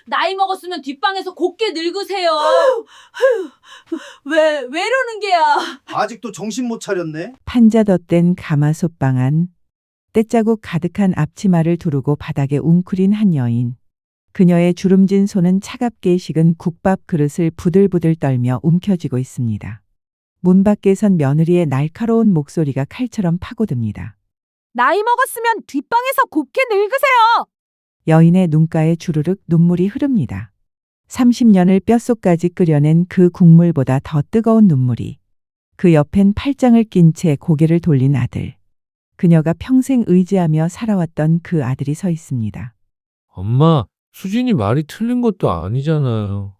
나이 먹었으면 뒷방에서 곱게 늙으세요. 왜 이러는 게야? 아직도 정신 못 차렸네. 판자 덧댄 가마솥방 안, 때자국 가득한 앞치마를 두르고 바닥에 웅크린 한 여인. 그녀의 주름진 손은 차갑게 식은 국밥 그릇을 부들부들 떨며 움켜쥐고 있습니다. 문 밖에 선 며느리의 날카로운 목소리가 칼처럼 파고듭니다. 나이 먹었으면 뒷방에서 곱게 늙으세요. 여인의 눈가에 주르륵 눈물이 흐릅니다. 30년을 뼛속까지 끓여낸 그 국물보다 더 뜨거운 눈물이. 그 옆엔 팔짱을 낀 채 고개를 돌린 아들. 그녀가 평생 의지하며 살아왔던 그 아들이 서 있습니다. 엄마, 수진이 말이 틀린 것도 아니잖아요.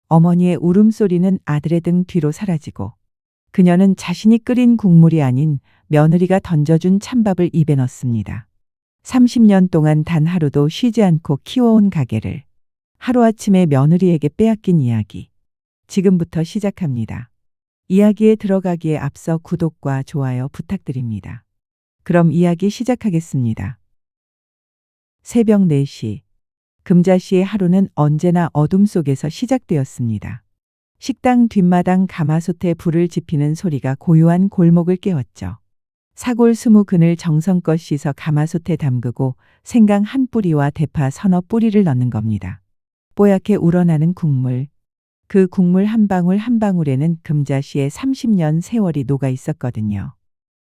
어머니의 울음소리는 아들의 등 뒤로 사라지고 그녀는 자신이 끓인 국물이 아닌 며느리가 던져준 찬밥을 입에 넣습니다. 30년 동안 단 하루도 쉬지 않고 키워온 가게를 하루아침에 며느리에게 빼앗긴 이야기. 지금부터 시작합니다. 이야기에 들어가기에 앞서 구독과 좋아요 부탁드립니다. 그럼 이야기 시작하겠습니다. 새벽 4시. 금자씨의 하루는 언제나 어둠 속에서 시작되었습니다. 식당 뒷마당 가마솥에 불을 지피는 소리가 고요한 골목을 깨웠죠. 사골 20근을 정성껏 씻어 가마솥에 담그고 생강 한 뿌리와 대파 서너 뿌리를 넣는 겁니다. 뽀얗게 우러나는 국물. 그 국물 한 방울 한 방울에는 금자씨의 30년 세월이 녹아 있었거든요.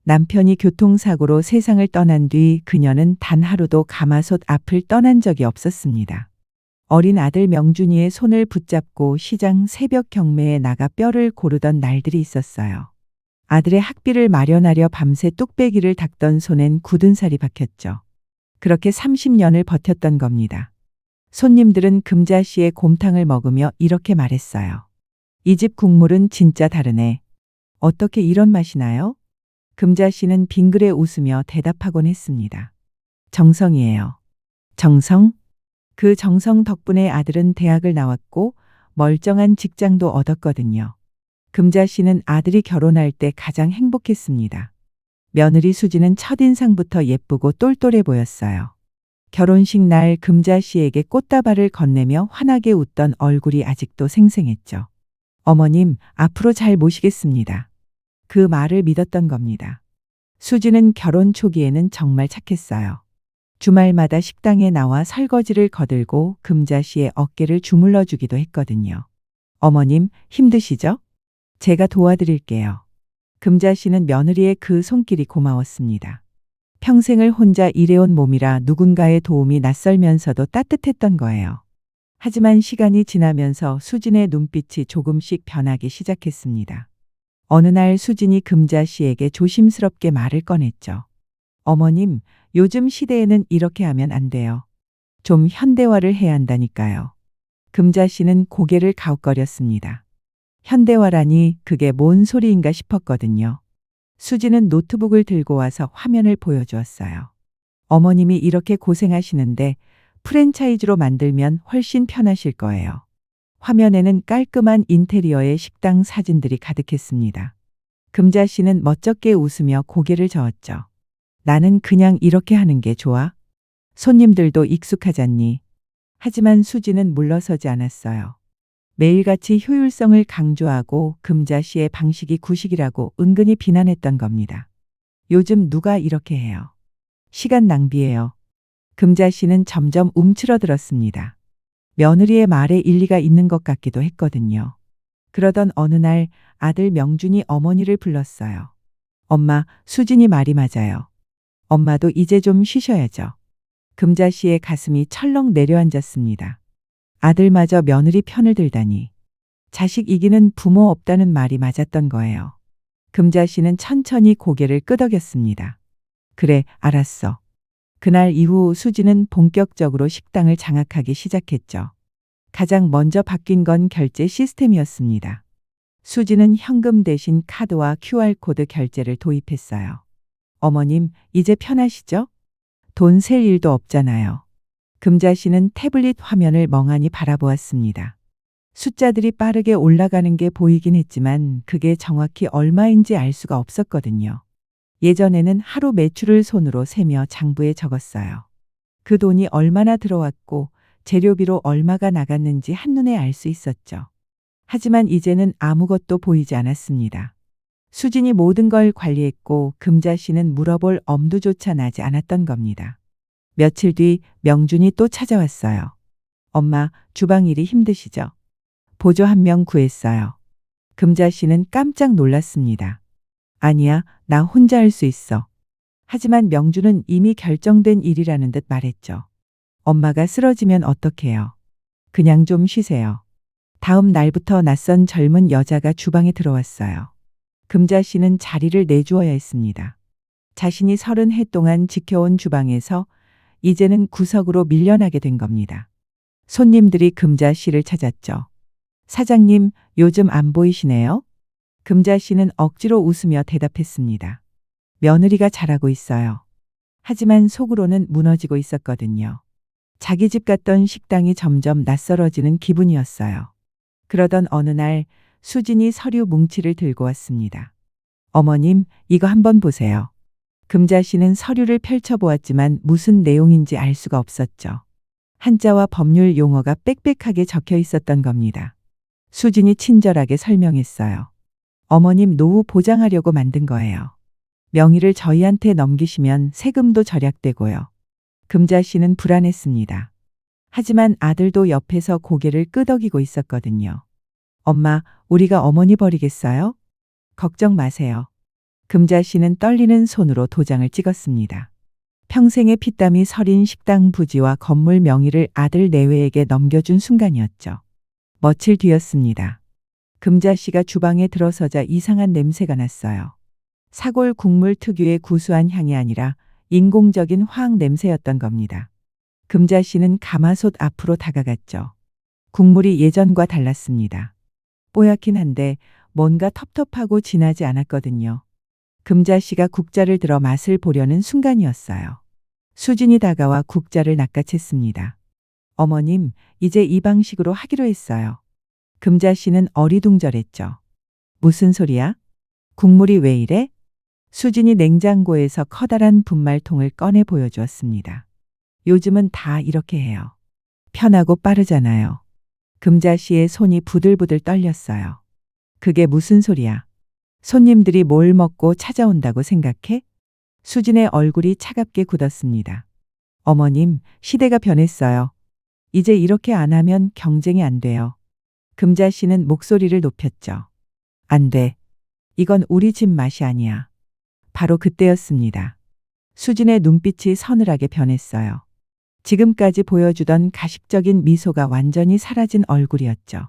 남편이 교통사고로 세상을 떠난 뒤 그녀는 단 하루도 가마솥 앞을 떠난 적이 없었습니다. 어린 아들 명준이의 손을 붙잡고 시장 새벽 경매에 나가 뼈를 고르던 날들이 있었어요. 아들의 학비를 마련하려 밤새 뚝배기를 닦던 손엔 굳은 살이 박혔죠. 그렇게 30년을 버텼던 겁니다. 손님들은 금자씨의 곰탕을 먹으며 이렇게 말했어요. 이 집 국물은 진짜 다르네. 어떻게 이런 맛이 나요? 금자씨는 빙그레 웃으며 대답하곤 했습니다. 정성이에요. 정성? 그 정성 덕분에 아들은 대학을 나왔고 멀쩡한 직장도 얻었거든요. 금자씨는 아들이 결혼할 때 가장 행복했습니다. 며느리 수지는 첫인상부터 예쁘고 똘똘해 보였어요. 결혼식 날 금자씨에게 꽃다발을 건네며 환하게 웃던 얼굴이 아직도 생생했죠. 어머님, 앞으로 잘 모시겠습니다. 그 말을 믿었던 겁니다. 수지는 결혼 초기에는 정말 착했어요. 주말마다 식당에 나와 설거지를 거들고 금자씨의 어깨를 주물러 주기도 했거든요. 어머님, 힘드시죠? 제가 도와드릴게요. 금자씨는 며느리의 그 손길이 고마웠습니다. 평생을 혼자 일해온 몸이라 누군가의 도움이 낯설면서도 따뜻했던 거예요. 하지만 시간이 지나면서 수진의 눈빛이 조금씩 변하기 시작했습니다. 어느 날 수진이 금자씨에게 조심스럽게 말을 꺼냈죠. 어머님, 요즘 시대에는 이렇게 하면 안 돼요. 좀 현대화를 해야 한다니까요. 금자씨는 고개를 가웃거렸습니다. 현대화라니 그게 뭔 소리인가 싶었거든요. 수지는 노트북을 들고 와서 화면을 보여주었어요. 어머님이 이렇게 고생하시는데 프랜차이즈로 만들면 훨씬 편하실 거예요. 화면에는 깔끔한 인테리어의 식당 사진들이 가득했습니다. 금자씨는 멋쩍게 웃으며 고개를 저었죠. 나는 그냥 이렇게 하는 게 좋아. 손님들도 익숙하잖니. 하지만 수지는 물러서지 않았어요. 매일같이 효율성을 강조하고 금자씨의 방식이 구식이라고 은근히 비난했던 겁니다. 요즘 누가 이렇게 해요? 시간 낭비예요. 금자씨는 점점 움츠러들었습니다. 며느리의 말에 일리가 있는 것 같기도 했거든요. 그러던 어느 날 아들 명준이 어머니를 불렀어요. 엄마, 수진이 말이 맞아요. 엄마도 이제 좀 쉬셔야죠. 금자씨의 가슴이 철렁 내려앉았습니다. 아들마저 며느리 편을 들다니. 자식 이기는 부모 없다는 말이 맞았던 거예요. 금자씨는 천천히 고개를 끄덕였습니다. 그래, 알았어. 그날 이후 수지는 본격적으로 식당을 장악하기 시작했죠. 가장 먼저 바뀐 건 결제 시스템이었습니다. 수지는 현금 대신 카드와 QR코드 결제를 도입했어요. 어머님, 이제 편하시죠? 돈 셀 일도 없잖아요. 금자씨는 태블릿 화면을 멍하니 바라보았습니다. 숫자들이 빠르게 올라가는 게 보이긴 했지만 그게 정확히 얼마인지 알 수가 없었거든요. 예전에는 하루 매출을 손으로 세며 장부에 적었어요. 그 돈이 얼마나 들어왔고 재료비로 얼마가 나갔는지 한눈에 알 수 있었죠. 하지만 이제는 아무것도 보이지 않았습니다. 수진이 모든 걸 관리했고 금자 씨는 물어볼 엄두조차 나지 않았던 겁니다. 며칠 뒤 명준이 또 찾아왔어요. 엄마, 주방 일이 힘드시죠? 보조 한 명 구했어요. 금자 씨는 깜짝 놀랐습니다. 아니야, 나 혼자 할 수 있어. 하지만 명준은 이미 결정된 일이라는 듯 말했죠. 엄마가 쓰러지면 어떡해요? 그냥 좀 쉬세요. 다음 날부터 낯선 젊은 여자가 주방에 들어왔어요. 금자 씨는 자리를 내주어야 했습니다. 자신이 30해 동안 지켜온 주방에서 이제는 구석으로 밀려나게 된 겁니다. 손님들이 금자 씨를 찾았죠. 사장님, 요즘 안 보이시네요? 금자 씨는 억지로 웃으며 대답했습니다. 며느리가 잘하고 있어요. 하지만 속으로는 무너지고 있었거든요. 자기 집 갔던 식당이 점점 낯설어지는 기분이었어요. 그러던 어느 날 수진이 서류 뭉치를 들고 왔습니다. 어머님, 이거 한번 보세요. 금자 씨는 서류를 펼쳐보았지만 무슨 내용인지 알 수가 없었죠. 한자와 법률 용어가 빽빽하게 적혀 있었던 겁니다. 수진이 친절하게 설명했어요. 어머님 노후 보장하려고 만든 거예요. 명의를 저희한테 넘기시면 세금도 절약되고요. 금자 씨는 불안했습니다. 하지만 아들도 옆에서 고개를 끄덕이고 있었거든요. 엄마, 우리가 어머니 버리겠어요? 걱정 마세요. 금자 씨는 떨리는 손으로 도장을 찍었습니다. 평생의 피땀이 서린 식당 부지와 건물 명의를 아들 내외에게 넘겨준 순간이었죠. 며칠 뒤였습니다. 금자 씨가 주방에 들어서자 이상한 냄새가 났어요. 사골 국물 특유의 구수한 향이 아니라 인공적인 화학 냄새였던 겁니다. 금자 씨는 가마솥 앞으로 다가갔죠. 국물이 예전과 달랐습니다. 뽀얗긴 한데 뭔가 텁텁하고 진하지 않았거든요. 금자 씨가 국자를 들어 맛을 보려는 순간이었어요. 수진이 다가와 국자를 낚아챘습니다. 어머님, 이제 이 방식으로 하기로 했어요. 금자 씨는 어리둥절했죠. 무슨 소리야? 국물이 왜 이래? 수진이 냉장고에서 커다란 분말통을 꺼내 보여주었습니다. 요즘은 다 이렇게 해요. 편하고 빠르잖아요. 금자 씨의 손이 부들부들 떨렸어요. 그게 무슨 소리야? 손님들이 뭘 먹고 찾아온다고 생각해? 수진의 얼굴이 차갑게 굳었습니다. 어머님, 시대가 변했어요. 이제 이렇게 안 하면 경쟁이 안 돼요. 금자 씨는 목소리를 높였죠. 안 돼. 이건 우리 집 맛이 아니야. 바로 그때였습니다. 수진의 눈빛이 서늘하게 변했어요. 지금까지 보여주던 가식적인 미소가 완전히 사라진 얼굴이었죠.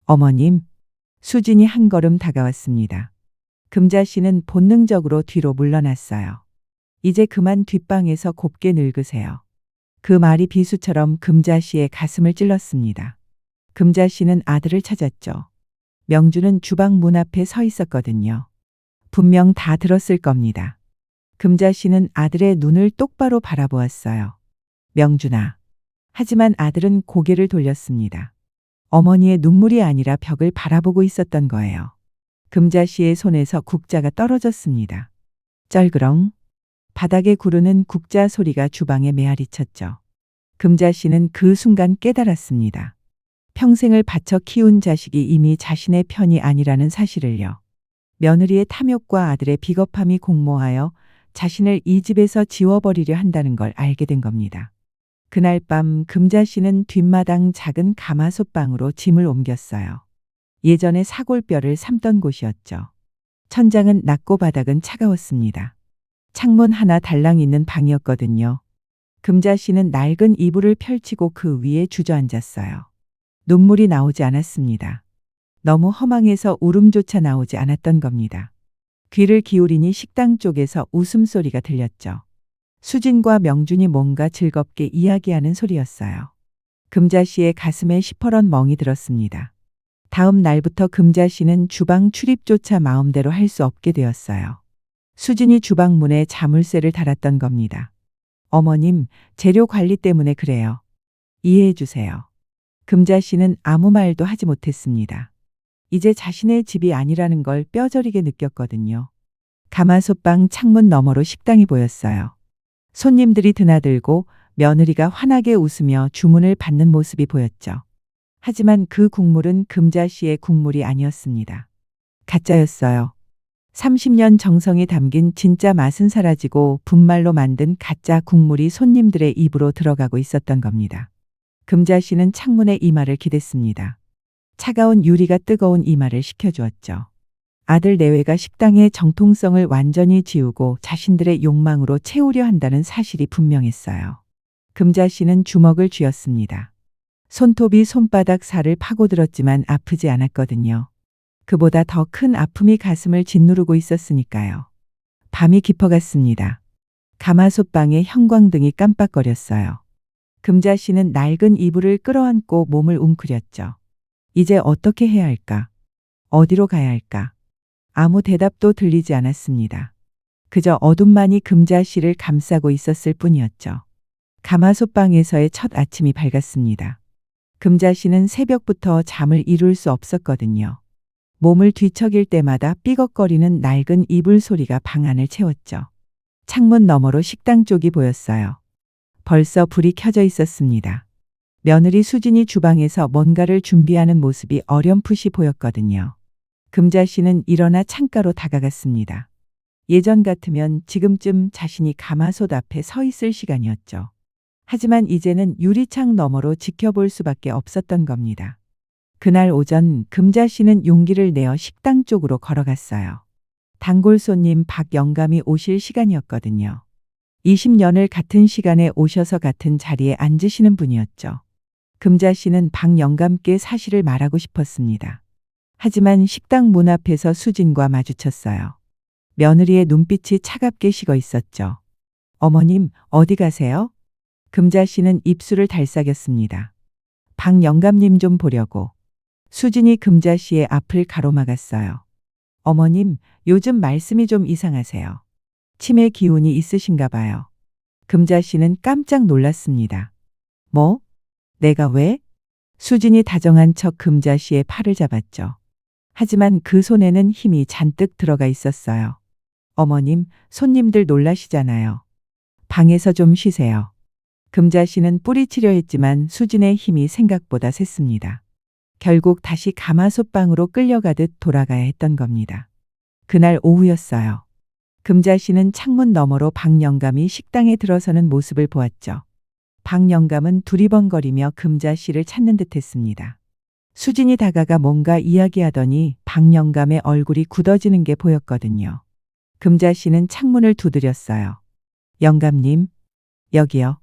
어머님, 수진이 한 걸음 다가왔습니다. 금자 씨는 본능적으로 뒤로 물러났어요. 이제 그만 뒷방에서 곱게 늙으세요. 그 말이 비수처럼 금자 씨의 가슴을 찔렀습니다. 금자 씨는 아들을 찾았죠. 명주는 주방 문 앞에 서 있었거든요. 분명 다 들었을 겁니다. 금자 씨는 아들의 눈을 똑바로 바라보았어요. 명준아. 하지만 아들은 고개를 돌렸습니다. 어머니의 눈물이 아니라 벽을 바라보고 있었던 거예요. 금자 씨의 손에서 국자가 떨어졌습니다. 쩔그렁. 바닥에 구르는 국자 소리가 주방에 메아리쳤죠. 금자 씨는 그 순간 깨달았습니다. 평생을 바쳐 키운 자식이 이미 자신의 편이 아니라는 사실을요. 며느리의 탐욕과 아들의 비겁함이 공모하여 자신을 이 집에서 지워버리려 한다는 걸 알게 된 겁니다. 그날 밤 금자 씨는 뒷마당 작은 가마솥방으로 짐을 옮겼어요. 예전에 사골뼈를 삶던 곳이었죠. 천장은 낮고 바닥은 차가웠습니다. 창문 하나 달랑 있는 방이었거든요. 금자 씨는 낡은 이불을 펼치고 그 위에 주저앉았어요. 눈물이 나오지 않았습니다. 너무 허망해서 울음조차 나오지 않았던 겁니다. 귀를 기울이니 식당 쪽에서 웃음소리가 들렸죠. 수진과 명준이 뭔가 즐겁게 이야기하는 소리였어요. 금자 씨의 가슴에 시퍼런 멍이 들었습니다. 다음 날부터 금자 씨는 주방 출입조차 마음대로 할 수 없게 되었어요. 수진이 주방 문에 자물쇠를 달았던 겁니다. 어머님, 재료 관리 때문에 그래요. 이해해 주세요. 금자 씨는 아무 말도 하지 못했습니다. 이제 자신의 집이 아니라는 걸 뼈저리게 느꼈거든요. 가마솥방 창문 너머로 식당이 보였어요. 손님들이 드나들고 며느리가 환하게 웃으며 주문을 받는 모습이 보였죠. 하지만 그 국물은 금자 씨의 국물이 아니었습니다. 가짜였어요. 30년 정성이 담긴 진짜 맛은 사라지고 분말로 만든 가짜 국물이 손님들의 입으로 들어가고 있었던 겁니다. 금자 씨는 창문에 이마를 기댔습니다. 차가운 유리가 뜨거운 이마를 식혀주었죠. 아들 내외가 식당의 정통성을 완전히 지우고 자신들의 욕망으로 채우려 한다는 사실이 분명했어요. 금자 씨는 주먹을 쥐었습니다. 손톱이 손바닥 살을 파고들었지만 아프지 않았거든요. 그보다 더 큰 아픔이 가슴을 짓누르고 있었으니까요. 밤이 깊어갔습니다. 가마솥방의 형광등이 깜빡거렸어요. 금자 씨는 낡은 이불을 끌어안고 몸을 웅크렸죠. 이제 어떻게 해야 할까? 어디로 가야 할까? 아무 대답도 들리지 않았습니다. 그저 어둠만이 금자 씨를 감싸고 있었을 뿐이었죠. 가마솥방에서의 첫 아침이 밝았습니다. 금자 씨는 새벽부터 잠을 이룰 수 없었거든요. 몸을 뒤척일 때마다 삐걱거리는 낡은 이불 소리가 방 안을 채웠죠. 창문 너머로 식당 쪽이 보였어요. 벌써 불이 켜져 있었습니다. 며느리 수진이 주방에서 뭔가를 준비하는 모습이 어렴풋이 보였거든요. 금자 씨는 일어나 창가로 다가갔습니다. 예전 같으면 지금쯤 자신이 가마솥 앞에 서 있을 시간이었죠. 하지만 이제는 유리창 너머로 지켜볼 수밖에 없었던 겁니다. 그날 오전 금자 씨는 용기를 내어 식당 쪽으로 걸어갔어요. 단골 손님 박 영감이 오실 시간이었거든요. 20년을 같은 시간에 오셔서 같은 자리에 앉으시는 분이었죠. 금자 씨는 박 영감께 사실을 말하고 싶었습니다. 하지만 식당 문 앞에서 수진과 마주쳤어요. 며느리의 눈빛이 차갑게 식어 있었죠. 어머님, 어디 가세요? 금자 씨는 입술을 달싹였습니다. 박 영감님 좀 보려고. 수진이 금자 씨의 앞을 가로막았어요. 어머님, 요즘 말씀이 좀 이상하세요. 치매 기운이 있으신가 봐요. 금자 씨는 깜짝 놀랐습니다. 뭐? 내가 왜? 수진이 다정한 척 금자 씨의 팔을 잡았죠. 하지만 그 손에는 힘이 잔뜩 들어가 있었어요. 어머님, 손님들 놀라시잖아요. 방에서 좀 쉬세요. 금자 씨는 뿌리치려 했지만 수진의 힘이 생각보다 셌습니다. 결국 다시 가마솥방으로 끌려가듯 돌아가야 했던 겁니다. 그날 오후였어요. 금자 씨는 창문 너머로 박 영감이 식당에 들어서는 모습을 보았죠. 박 영감은 두리번거리며 금자 씨를 찾는 듯 했습니다. 수진이 다가가 뭔가 이야기하더니 박 영감의 얼굴이 굳어지는 게 보였거든요. 금자 씨는 창문을 두드렸어요. 영감님, 여기요.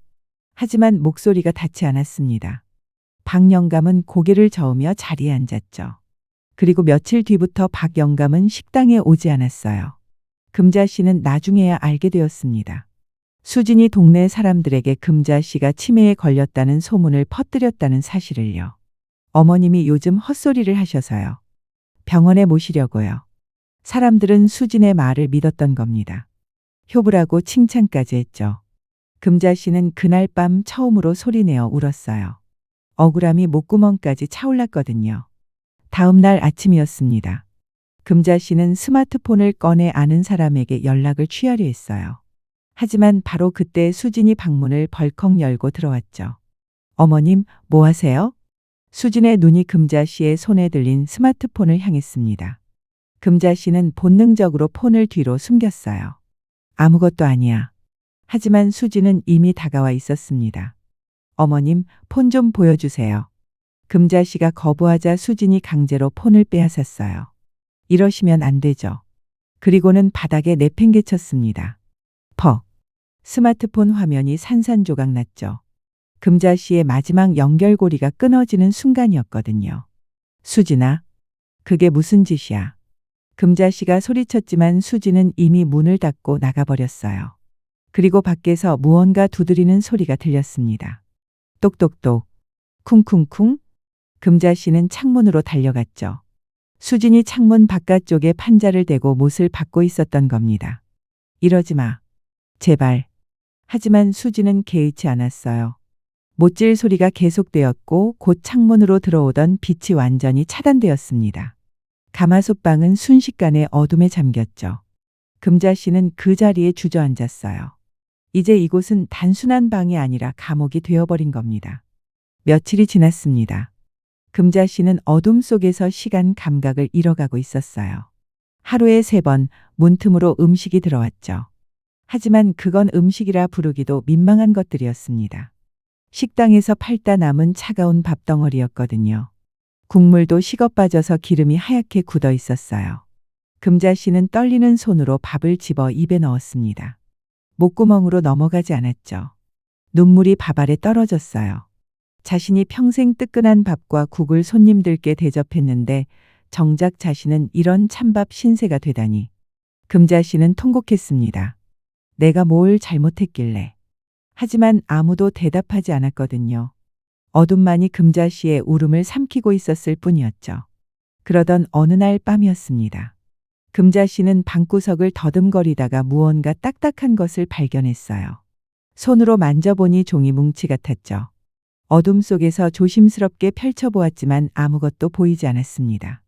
하지만 목소리가 닿지 않았습니다. 박 영감은 고개를 저으며 자리에 앉았죠. 그리고 며칠 뒤부터 박 영감은 식당에 오지 않았어요. 금자 씨는 나중에야 알게 되었습니다. 수진이 동네 사람들에게 금자 씨가 치매에 걸렸다는 소문을 퍼뜨렸다는 사실을요. 어머님이 요즘 헛소리를 하셔서요. 병원에 모시려고요. 사람들은 수진의 말을 믿었던 겁니다. 효부라고 칭찬까지 했죠. 금자 씨는 그날 밤 처음으로 소리내어 울었어요. 억울함이 목구멍까지 차올랐거든요. 다음 날 아침이었습니다. 금자 씨는 스마트폰을 꺼내 아는 사람에게 연락을 취하려 했어요. 하지만 바로 그때 수진이 방문을 벌컥 열고 들어왔죠. 어머님, 뭐 하세요? 수진의 눈이 금자 씨의 손에 들린 스마트폰을 향했습니다. 금자 씨는 본능적으로 폰을 뒤로 숨겼어요. 아무것도 아니야. 하지만 수진은 이미 다가와 있었습니다. 어머님, 폰 좀 보여주세요. 금자 씨가 거부하자 수진이 강제로 폰을 빼앗았어요. 이러시면 안 되죠. 그리고는 바닥에 내팽개쳤습니다. 퍽. 스마트폰 화면이 산산조각 났죠. 금자 씨의 마지막 연결고리가 끊어지는 순간이었거든요. 수진아, 그게 무슨 짓이야? 금자 씨가 소리쳤지만 수진은 이미 문을 닫고 나가버렸어요. 그리고 밖에서 무언가 두드리는 소리가 들렸습니다. 똑똑똑, 쿵쿵쿵. 금자 씨는 창문으로 달려갔죠. 수진이 창문 바깥쪽에 판자를 대고 못을 받고 있었던 겁니다. 이러지 마. 제발. 하지만 수진은 개의치 않았어요. 못질 소리가 계속되었고 곧 창문으로 들어오던 빛이 완전히 차단되었습니다. 가마솥방은 순식간에 어둠에 잠겼죠. 금자 씨는 그 자리에 주저앉았어요. 이제 이곳은 단순한 방이 아니라 감옥이 되어버린 겁니다. 며칠이 지났습니다. 금자 씨는 어둠 속에서 시간 감각을 잃어가고 있었어요. 하루에 3번 문틈으로 음식이 들어왔죠. 하지만 그건 음식이라 부르기도 민망한 것들이었습니다. 식당에서 팔다 남은 차가운 밥덩어리였거든요. 국물도 식어 빠져서 기름이 하얗게 굳어 있었어요. 금자 씨는 떨리는 손으로 밥을 집어 입에 넣었습니다. 목구멍으로 넘어가지 않았죠. 눈물이 밥 아래 떨어졌어요. 자신이 평생 뜨끈한 밥과 국을 손님들께 대접했는데 정작 자신은 이런 찬밥 신세가 되다니. 금자 씨는 통곡했습니다. 내가 뭘 잘못했길래. 하지만 아무도 대답하지 않았거든요. 어둠만이 금자 씨의 울음을 삼키고 있었을 뿐이었죠. 그러던 어느 날 밤이었습니다. 금자 씨는 방구석을 더듬거리다가 무언가 딱딱한 것을 발견했어요. 손으로 만져보니 종이 뭉치 같았죠. 어둠 속에서 조심스럽게 펼쳐보았지만 아무것도 보이지 않았습니다.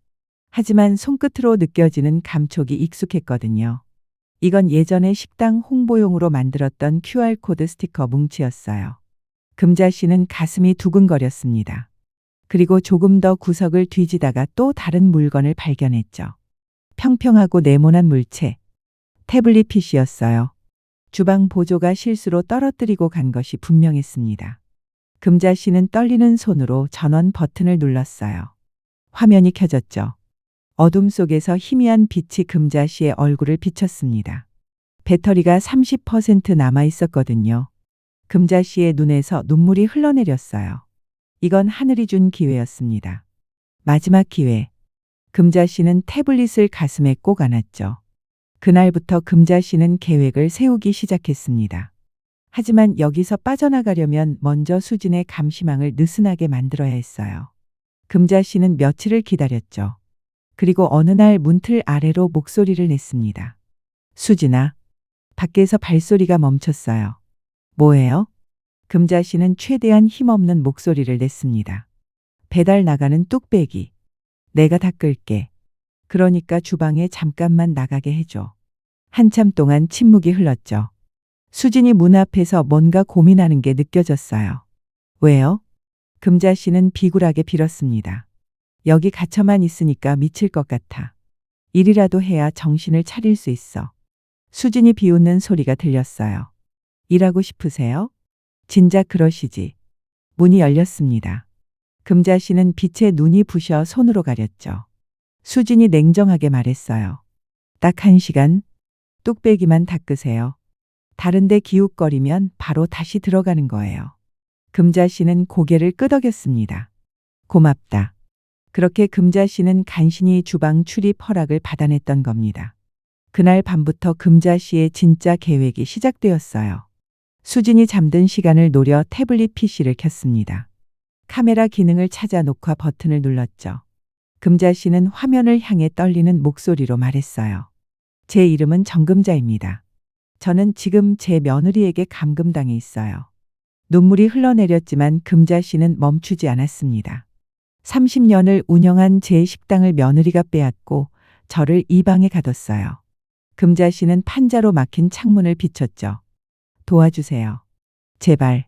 하지만 손끝으로 느껴지는 감촉이 익숙했거든요. 이건 예전에 식당 홍보용으로 만들었던 QR코드 스티커 뭉치였어요. 금자 씨는 가슴이 두근거렸습니다. 그리고 조금 더 구석을 뒤지다가 또 다른 물건을 발견했죠. 평평하고 네모난 물체. 태블릿 PC였어요. 주방 보조가 실수로 떨어뜨리고 간 것이 분명했습니다. 금자 씨는 떨리는 손으로 전원 버튼을 눌렀어요. 화면이 켜졌죠. 어둠 속에서 희미한 빛이 금자 씨의 얼굴을 비췄습니다. 배터리가 30% 남아 있었거든요. 금자 씨의 눈에서 눈물이 흘러내렸어요. 이건 하늘이 준 기회였습니다. 마지막 기회. 금자 씨는 태블릿을 가슴에 꼭 안았죠. 그날부터 금자 씨는 계획을 세우기 시작했습니다. 하지만 여기서 빠져나가려면 먼저 수진의 감시망을 느슨하게 만들어야 했어요. 금자 씨는 며칠을 기다렸죠. 그리고 어느 날 문틀 아래로 목소리를 냈습니다. 수진아. 밖에서 발소리가 멈췄어요. 뭐예요? 금자 씨는 최대한 힘없는 목소리를 냈습니다. 배달 나가는 뚝배기. 내가 닦을게. 그러니까 주방에 잠깐만 나가게 해줘. 한참 동안 침묵이 흘렀죠. 수진이 문 앞에서 뭔가 고민하는 게 느껴졌어요. 왜요? 금자 씨는 비굴하게 빌었습니다. 여기 갇혀만 있으니까 미칠 것 같아. 일이라도 해야 정신을 차릴 수 있어. 수진이 비웃는 소리가 들렸어요. 일하고 싶으세요? 진작 그러시지. 문이 열렸습니다. 금자 씨는 빛에 눈이 부셔 손으로 가렸죠. 수진이 냉정하게 말했어요. 딱 1시간. 뚝배기만 닦으세요. 다른데 기웃거리면 바로 다시 들어가는 거예요. 금자 씨는 고개를 끄덕였습니다. 고맙다. 그렇게 금자 씨는 간신히 주방 출입 허락을 받아냈던 겁니다. 그날 밤부터 금자 씨의 진짜 계획이 시작되었어요. 수진이 잠든 시간을 노려 태블릿 PC를 켰습니다. 카메라 기능을 찾아 녹화 버튼을 눌렀죠. 금자 씨는 화면을 향해 떨리는 목소리로 말했어요. 제 이름은 정금자입니다. 저는 지금 제 며느리에게 감금당해 있어요. 눈물이 흘러내렸지만 금자 씨는 멈추지 않았습니다. 30년을 운영한 제 식당을 며느리가 빼앗고 저를 이 방에 가뒀어요. 금자 씨는 판자로 막힌 창문을 비췄죠. 도와주세요. 제발.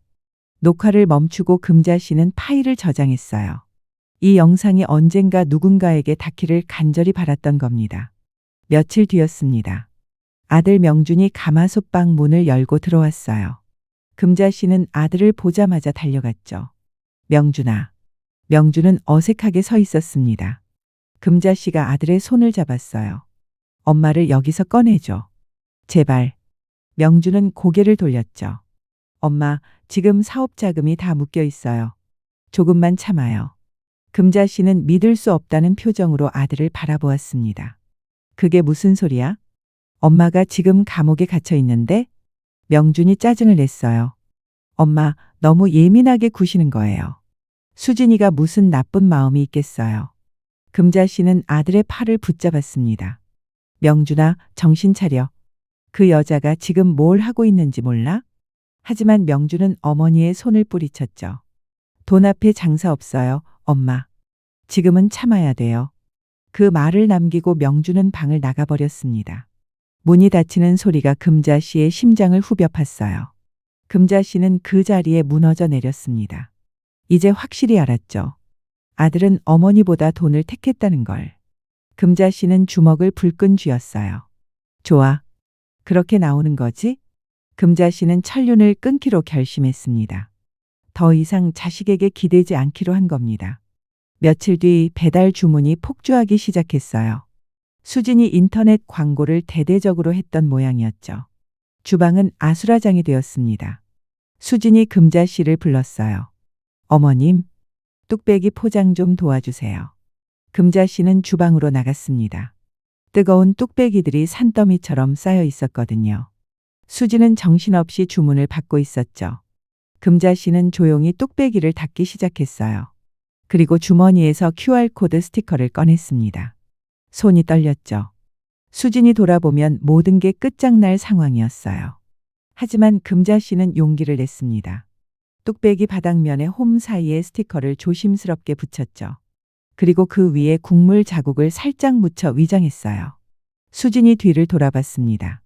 녹화를 멈추고 금자 씨는 파일을 저장했어요. 이 영상이 언젠가 누군가에게 닿기를 간절히 바랐던 겁니다. 며칠 뒤였습니다. 아들 명준이 가마솥방 문을 열고 들어왔어요. 금자 씨는 아들을 보자마자 달려갔죠. 명준아. 명준은 어색하게 서 있었습니다. 금자 씨가 아들의 손을 잡았어요. 엄마를 여기서 꺼내줘. 제발. 명준은 고개를 돌렸죠. 엄마, 지금 사업 자금이 다 묶여 있어요. 조금만 참아요. 금자 씨는 믿을 수 없다는 표정으로 아들을 바라보았습니다. 그게 무슨 소리야? 엄마가 지금 감옥에 갇혀 있는데? 명준이 짜증을 냈어요. 엄마, 너무 예민하게 구시는 거예요. 수진이가 무슨 나쁜 마음이 있겠어요. 금자 씨는 아들의 팔을 붙잡았습니다. 명준아, 정신 차려. 그 여자가 지금 뭘 하고 있는지 몰라? 하지만 명준은 어머니의 손을 뿌리쳤죠. 돈 앞에 장사 없어요, 엄마. 지금은 참아야 돼요. 그 말을 남기고 명준은 방을 나가버렸습니다. 문이 닫히는 소리가 금자 씨의 심장을 후벼 팠어요. 금자 씨는 그 자리에 무너져 내렸습니다. 이제 확실히 알았죠. 아들은 어머니보다 돈을 택했다는 걸. 금자 씨는 주먹을 불끈 쥐었어요. 좋아. 그렇게 나오는 거지? 금자 씨는 천륜을 끊기로 결심했습니다. 더 이상 자식에게 기대지 않기로 한 겁니다. 며칠 뒤 배달 주문이 폭주하기 시작했어요. 수진이 인터넷 광고를 대대적으로 했던 모양이었죠. 주방은 아수라장이 되었습니다. 수진이 금자 씨를 불렀어요. 어머님, 뚝배기 포장 좀 도와주세요. 금자 씨는 주방으로 나갔습니다. 뜨거운 뚝배기들이 산더미처럼 쌓여 있었거든요. 수진은 정신없이 주문을 받고 있었죠. 금자 씨는 조용히 뚝배기를 닫기 시작했어요. 그리고 주머니에서 QR코드 스티커를 꺼냈습니다. 손이 떨렸죠. 수진이 돌아보면 모든 게 끝장날 상황이었어요. 하지만 금자 씨는 용기를 냈습니다. 뚝배기 바닥면에 홈 사이에 스티커를 조심스럽게 붙였죠. 그리고 그 위에 국물 자국을 살짝 묻혀 위장했어요. 수진이 뒤를 돌아봤습니다.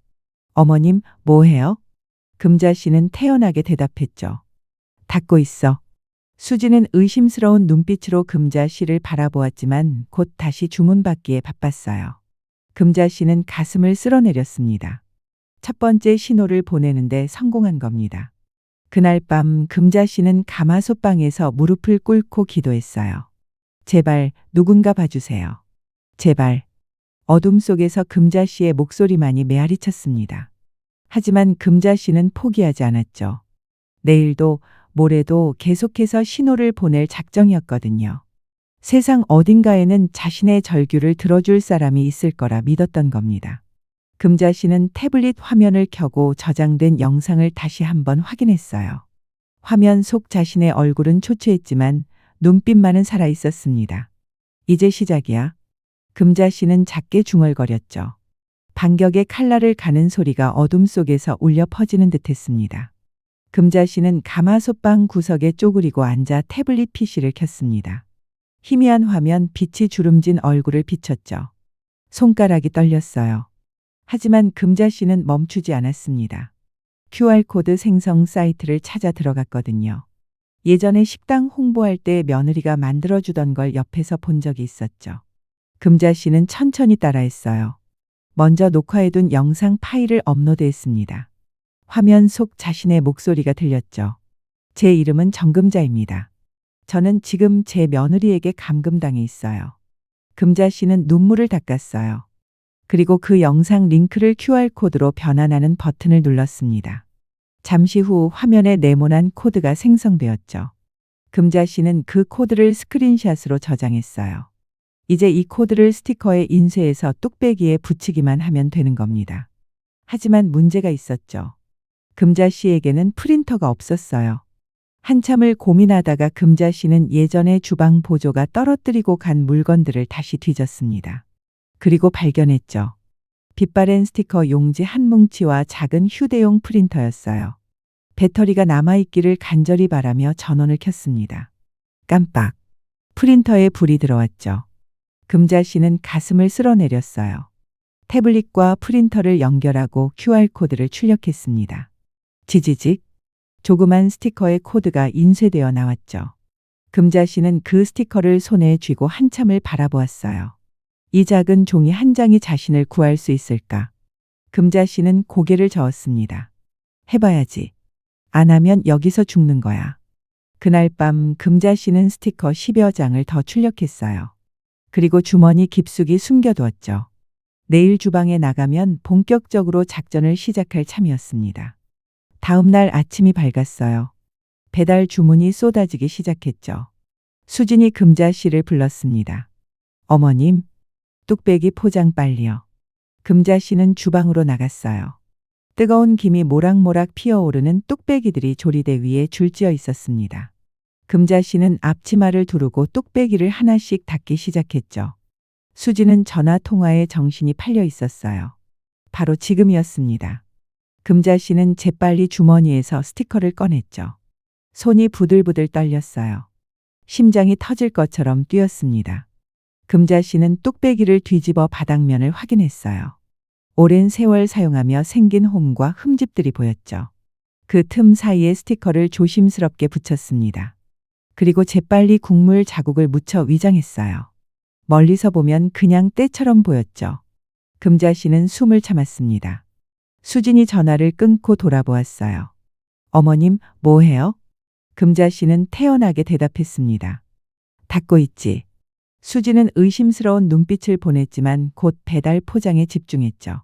어머님, 뭐해요? 금자 씨는 태연하게 대답했죠. 닫고 있어. 수진은 의심스러운 눈빛으로 금자 씨를 바라보았지만 곧 다시 주문받기에 바빴어요. 금자 씨는 가슴을 쓸어내렸습니다. 첫 번째 신호를 보내는데 성공한 겁니다. 그날 밤 금자 씨는 가마솥방에서 무릎을 꿇고 기도했어요. 제발 누군가 봐주세요. 제발. 어둠 속에서 금자 씨의 목소리만이 메아리쳤습니다. 하지만 금자 씨는 포기하지 않았죠. 내일도 모레도 계속해서 신호를 보낼 작정이었거든요. 세상 어딘가에는 자신의 절규를 들어줄 사람이 있을 거라 믿었던 겁니다. 금자 씨는 태블릿 화면을 켜고 저장된 영상을 다시 한번 확인했어요. 화면 속 자신의 얼굴은 초췌했지만 눈빛만은 살아 있었습니다. 이제 시작이야. 금자 씨는 작게 중얼거렸죠. 반격의 칼날을 가는 소리가 어둠 속에서 울려 퍼지는 듯했습니다. 금자 씨는 가마솥방 구석에 쪼그리고 앉아 태블릿 PC를 켰습니다. 희미한 화면 빛이 주름진 얼굴을 비췄죠. 손가락이 떨렸어요. 하지만 금자 씨는 멈추지 않았습니다. QR코드 생성 사이트를 찾아 들어갔거든요. 예전에 식당 홍보할 때 며느리가 만들어주던 걸 옆에서 본 적이 있었죠. 금자 씨는 천천히 따라했어요. 먼저 녹화해둔 영상 파일을 업로드했습니다. 화면 속 자신의 목소리가 들렸죠. 제 이름은 정금자입니다. 저는 지금 제 며느리에게 감금당해 있어요. 금자 씨는 눈물을 닦았어요. 그리고 그 영상 링크를 QR코드로 변환하는 버튼을 눌렀습니다. 잠시 후 화면에 네모난 코드가 생성되었죠. 금자 씨는 그 코드를 스크린샷으로 저장했어요. 이제 이 코드를 스티커에 인쇄해서 뚝배기에 붙이기만 하면 되는 겁니다. 하지만 문제가 있었죠. 금자 씨에게는 프린터가 없었어요. 한참을 고민하다가 금자 씨는 예전에 주방 보조가 떨어뜨리고 간 물건들을 다시 뒤졌습니다. 그리고 발견했죠. 빛바랜 스티커 용지 한 뭉치와 작은 휴대용 프린터였어요. 배터리가 남아있기를 간절히 바라며 전원을 켰습니다. 깜빡. 프린터에 불이 들어왔죠. 금자 씨는 가슴을 쓸어내렸어요. 태블릿과 프린터를 연결하고 QR코드를 출력했습니다. 지지직. 조그만 스티커의 코드가 인쇄되어 나왔죠. 금자 씨는 그 스티커를 손에 쥐고 한참을 바라보았어요. 이 작은 종이 한 장이 자신을 구할 수 있을까? 금자 씨는 고개를 저었습니다. 해봐야지. 안 하면 여기서 죽는 거야. 그날 밤 금자 씨는 스티커 10여 장을 더 출력했어요. 그리고 주머니 깊숙이 숨겨두었죠. 내일 주방에 나가면 본격적으로 작전을 시작할 참이었습니다. 다음 날 아침이 밝았어요. 배달 주문이 쏟아지기 시작했죠. 수진이 금자 씨를 불렀습니다. 어머님, 뚝배기 포장 빨리요. 금자 씨는 주방으로 나갔어요. 뜨거운 김이 모락모락 피어오르는 뚝배기들이 조리대 위에 줄지어 있었습니다. 금자 씨는 앞치마를 두르고 뚝배기를 하나씩 닫기 시작했죠. 수지는 전화 통화에 정신이 팔려 있었어요. 바로 지금이었습니다. 금자 씨는 재빨리 주머니에서 스티커를 꺼냈죠. 손이 부들부들 떨렸어요. 심장이 터질 것처럼 뛰었습니다. 금자 씨는 뚝배기를 뒤집어 바닥면을 확인했어요. 오랜 세월 사용하며 생긴 홈과 흠집들이 보였죠. 그 틈 사이에 스티커를 조심스럽게 붙였습니다. 그리고 재빨리 국물 자국을 묻혀 위장했어요. 멀리서 보면 그냥 때처럼 보였죠. 금자 씨는 숨을 참았습니다. 수진이 전화를 끊고 돌아보았어요. 어머님, 뭐해요? 금자 씨는 태연하게 대답했습니다. 닦고 있지. 수진은 의심스러운 눈빛을 보냈지만 곧 배달 포장에 집중했죠.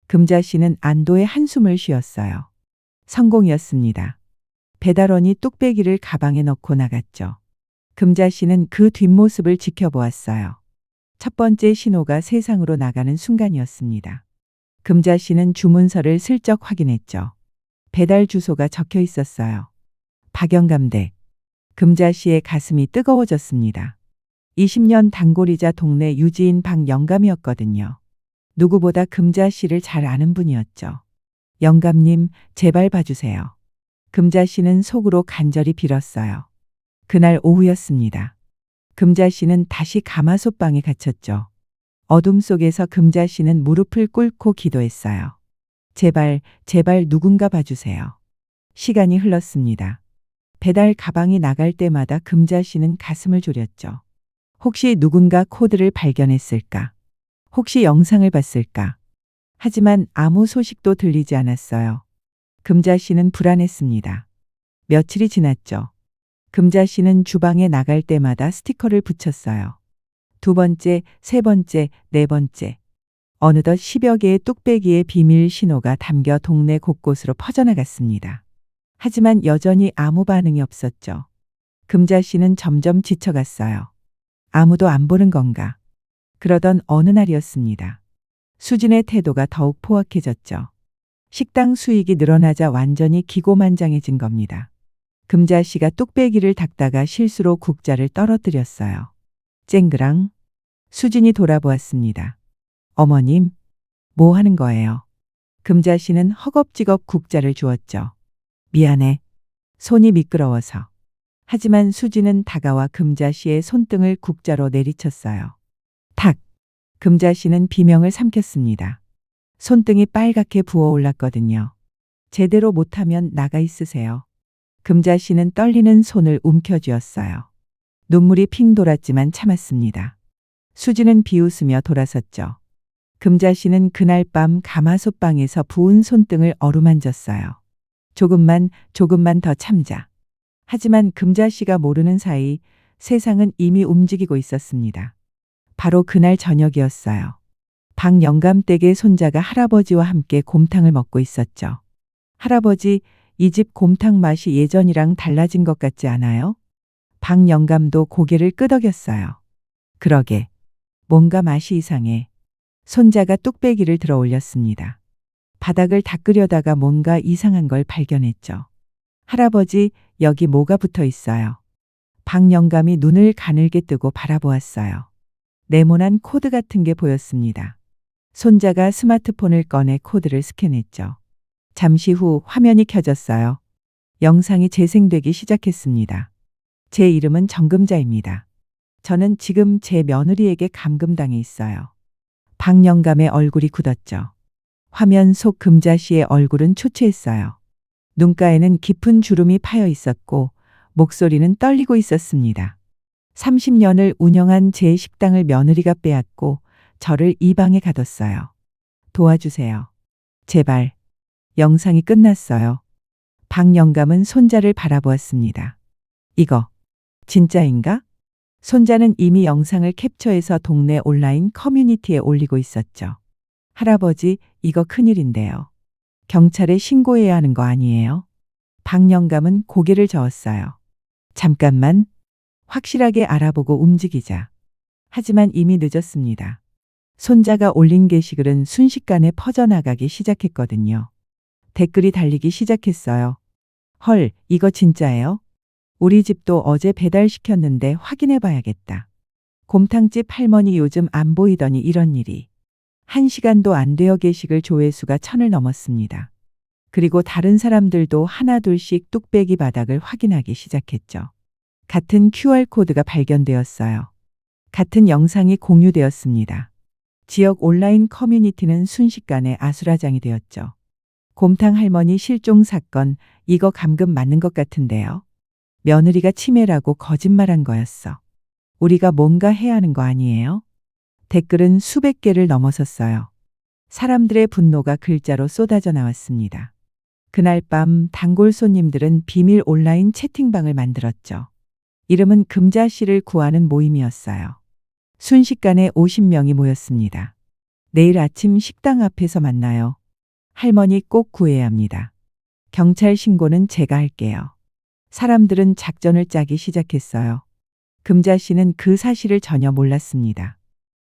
금자 씨는 안도의 한숨을 쉬었어요. 성공이었습니다. 배달원이 뚝배기를 가방에 넣고 나갔죠. 금자 씨는 그 뒷모습을 지켜보았어요. 첫 번째 신호가 세상으로 나가는 순간이었습니다. 금자 씨는 주문서를 슬쩍 확인했죠. 배달 주소가 적혀 있었어요. 박영감댁. 금자 씨의 가슴이 뜨거워졌습니다. 20년 단골이자 동네 유지인 박영감이었거든요. 누구보다 금자 씨를 잘 아는 분이었죠. 영감님, 제발 봐주세요. 금자 씨는 속으로 간절히 빌었어요. 그날 오후였습니다. 금자 씨는 다시 가마솥방에 갇혔죠. 어둠 속에서 금자 씨는 무릎을 꿇고 기도했어요. 제발, 제발 누군가 봐주세요. 시간이 흘렀습니다. 배달 가방이 나갈 때마다 금자 씨는 가슴을 졸였죠. 혹시 누군가 코드를 발견했을까? 혹시 영상을 봤을까? 하지만 아무 소식도 들리지 않았어요. 금자 씨는 불안했습니다. 며칠이 지났죠. 금자 씨는 주방에 나갈 때마다 스티커를 붙였어요. 두 번째, 세 번째, 네 번째. 어느덧 10여 개의 뚝배기의 비밀 신호가 담겨 동네 곳곳으로 퍼져나갔습니다. 하지만 여전히 아무 반응이 없었죠. 금자 씨는 점점 지쳐갔어요. 아무도 안 보는 건가? 그러던 어느 날이었습니다. 수진의 태도가 더욱 포악해졌죠. 식당 수익이 늘어나자 완전히 기고만장해진 겁니다. 금자 씨가 뚝배기를 닦다가 실수로 국자를 떨어뜨렸어요. 쨍그랑. 수진이 돌아보았습니다. 어머님, 뭐 하는 거예요? 금자 씨는 허겁지겁 국자를 주었죠. 미안해. 손이 미끄러워서. 하지만 수진은 다가와 금자 씨의 손등을 국자로 내리쳤어요. 탁! 금자 씨는 비명을 삼켰습니다. 손등이 빨갛게 부어올랐거든요. 제대로 못하면 나가 있으세요. 금자 씨는 떨리는 손을 움켜쥐었어요. 눈물이 핑 돌았지만 참았습니다. 수진은 비웃으며 돌아섰죠. 금자 씨는 그날 밤 가마솥방에서 부은 손등을 어루만졌어요. 조금만 더 참자. 하지만 금자 씨가 모르는 사이 세상은 이미 움직이고 있었습니다. 바로 그날 저녁이었어요. 박영감 댁의 손자가 할아버지와 함께 곰탕을 먹고 있었죠. 할아버지, 이 집 곰탕 맛이 예전이랑 달라진 것 같지 않아요? 박영감도 고개를 끄덕였어요. 그러게. 뭔가 맛이 이상해. 손자가 뚝배기를 들어 올렸습니다. 바닥을 닦으려다가 뭔가 이상한 걸 발견했죠. 할아버지, 여기 뭐가 붙어 있어요. 박영감이 눈을 가늘게 뜨고 바라보았어요. 네모난 코드 같은 게 보였습니다. 손자가 스마트폰을 꺼내 코드를 스캔했죠. 잠시 후 화면이 켜졌어요. 영상이 재생되기 시작했습니다. 제 이름은 정금자입니다. 저는 지금 제 며느리에게 감금당해 있어요. 박영감의 얼굴이 굳었죠. 화면 속 금자 씨의 얼굴은 초췌했어요. 눈가에는 깊은 주름이 파여 있었고 목소리는 떨리고 있었습니다. 30년을 운영한 제 식당을 며느리가 빼앗고 저를 이 방에 가뒀어요. 도와주세요. 제발. 영상이 끝났어요. 박영감은 손자를 바라보았습니다. 이거 진짜인가? 손자는 이미 영상을 캡처해서 동네 온라인 커뮤니티에 올리고 있었죠. 할아버지, 이거 큰일인데요. 경찰에 신고해야 하는 거 아니에요? 박영감은 고개를 저었어요. 잠깐만. 확실하게 알아보고 움직이자. 하지만 이미 늦었습니다. 손자가 올린 게시글은 순식간에 퍼져나가기 시작했거든요. 댓글이 달리기 시작했어요. 헐, 이거 진짜예요? 우리 집도 어제 배달시켰는데 확인해 봐야겠다. 곰탕집 할머니 요즘 안 보이더니 이런 일이. 1시간도 안 되어 게시글 조회수가 1000을 넘었습니다. 그리고 다른 사람들도 하나둘씩 뚝배기 바닥을 확인하기 시작했죠. 같은 QR코드가 발견되었어요. 같은 영상이 공유되었습니다. 지역 온라인 커뮤니티는 순식간에 아수라장이 되었죠. 곰탕 할머니 실종 사건, 이거 감금 맞는 것 같은데요. 며느리가 치매라고 거짓말한 거였어. 우리가 뭔가 해야 하는 거 아니에요? 댓글은 수백 개를 넘어섰어요. 사람들의 분노가 글자로 쏟아져 나왔습니다. 그날 밤 단골 손님들은 비밀 온라인 채팅방을 만들었죠. 이름은 금자 씨를 구하는 모임이었어요. 순식간에 50명이 모였습니다. 내일 아침 식당 앞에서 만나요. 할머니 꼭 구해야 합니다. 경찰 신고는 제가 할게요. 사람들은 작전을 짜기 시작했어요. 금자 씨는 그 사실을 전혀 몰랐습니다.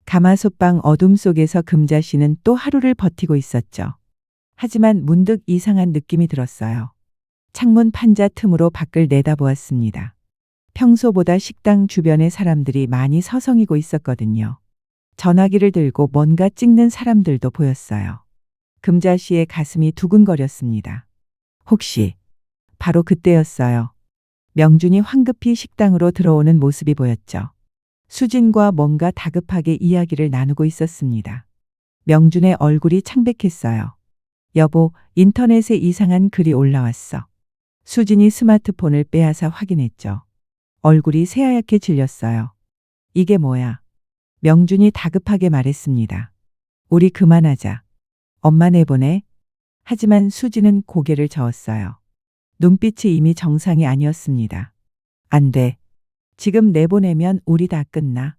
가마솥방 어둠 속에서 금자 씨는 또 하루를 버티고 있었죠. 하지만 문득 이상한 느낌이 들었어요. 창문 판자 틈으로 밖을 내다보았습니다. 평소보다 식당 주변에 사람들이 많이 서성이고 있었거든요. 전화기를 들고 뭔가 찍는 사람들도 보였어요. 금자 씨의 가슴이 두근거렸습니다. 혹시 바로 그때였어요. 명준이 황급히 식당으로 들어오는 모습이 보였죠. 수진과 뭔가 다급하게 이야기를 나누고 있었습니다. 명준의 얼굴이 창백했어요. 여보, 인터넷에 이상한 글이 올라왔어. 수진이 스마트폰을 빼앗아 확인했죠. 얼굴이 새하얗게 질렸어요. 이게 뭐야? 명준이 다급하게 말했습니다. 우리 그만하자. 엄마 내보내. 하지만 수진은 고개를 저었어요. 눈빛이 이미 정상이 아니었습니다. 안 돼. 지금 내보내면 우리 다 끝나.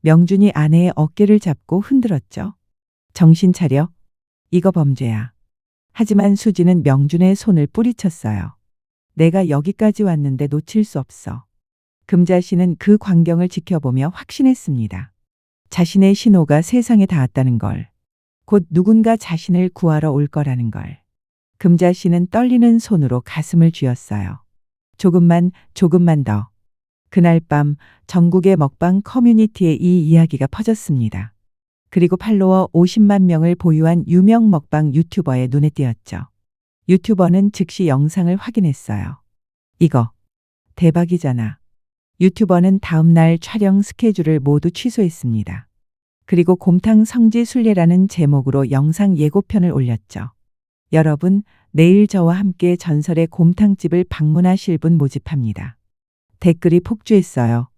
명준이 아내의 어깨를 잡고 흔들었죠. 정신 차려. 이거 범죄야. 하지만 수진은 명준의 손을 뿌리쳤어요. 내가 여기까지 왔는데 놓칠 수 없어. 금자 씨는 그 광경을 지켜보며 확신했습니다. 자신의 신호가 세상에 닿았다는 걸. 곧 누군가 자신을 구하러 올 거라는 걸. 금자 씨는 떨리는 손으로 가슴을 쥐었어요. 조금만 더. 그날 밤 전국의 먹방 커뮤니티에 이 이야기가 퍼졌습니다. 그리고 팔로워 50만 명을 보유한 유명 먹방 유튜버의 눈에 띄었죠. 유튜버는 즉시 영상을 확인했어요. 이거 대박이잖아. 유튜버는 다음 날 촬영 스케줄을 모두 취소했습니다. 그리고 곰탕 성지 순례라는 제목으로 영상 예고편을 올렸죠. 여러분, 내일 저와 함께 전설의 곰탕집을 방문하실 분 모집합니다. 댓글이 폭주했어요.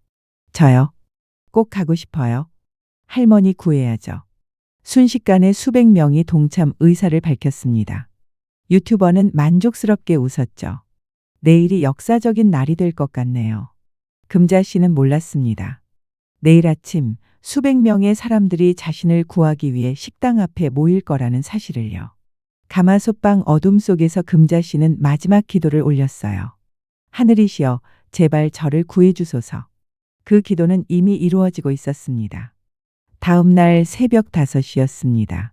저요. 꼭 가고 싶어요. 할머니 구해야죠. 순식간에 수백 명이 동참 의사를 밝혔습니다. 유튜버는 만족스럽게 웃었죠. 내일이 역사적인 날이 될 것 같네요. 금자 씨는 몰랐습니다. 내일 아침 수백 명의 사람들이 자신을 구하기 위해 식당 앞에 모일 거라는 사실을요. 가마솥방 어둠 속에서 금자 씨는 마지막 기도를 올렸어요. 하늘이시여, 제발 저를 구해주소서. 그 기도는 이미 이루어지고 있었습니다. 다음 날 새벽 5시였습니다.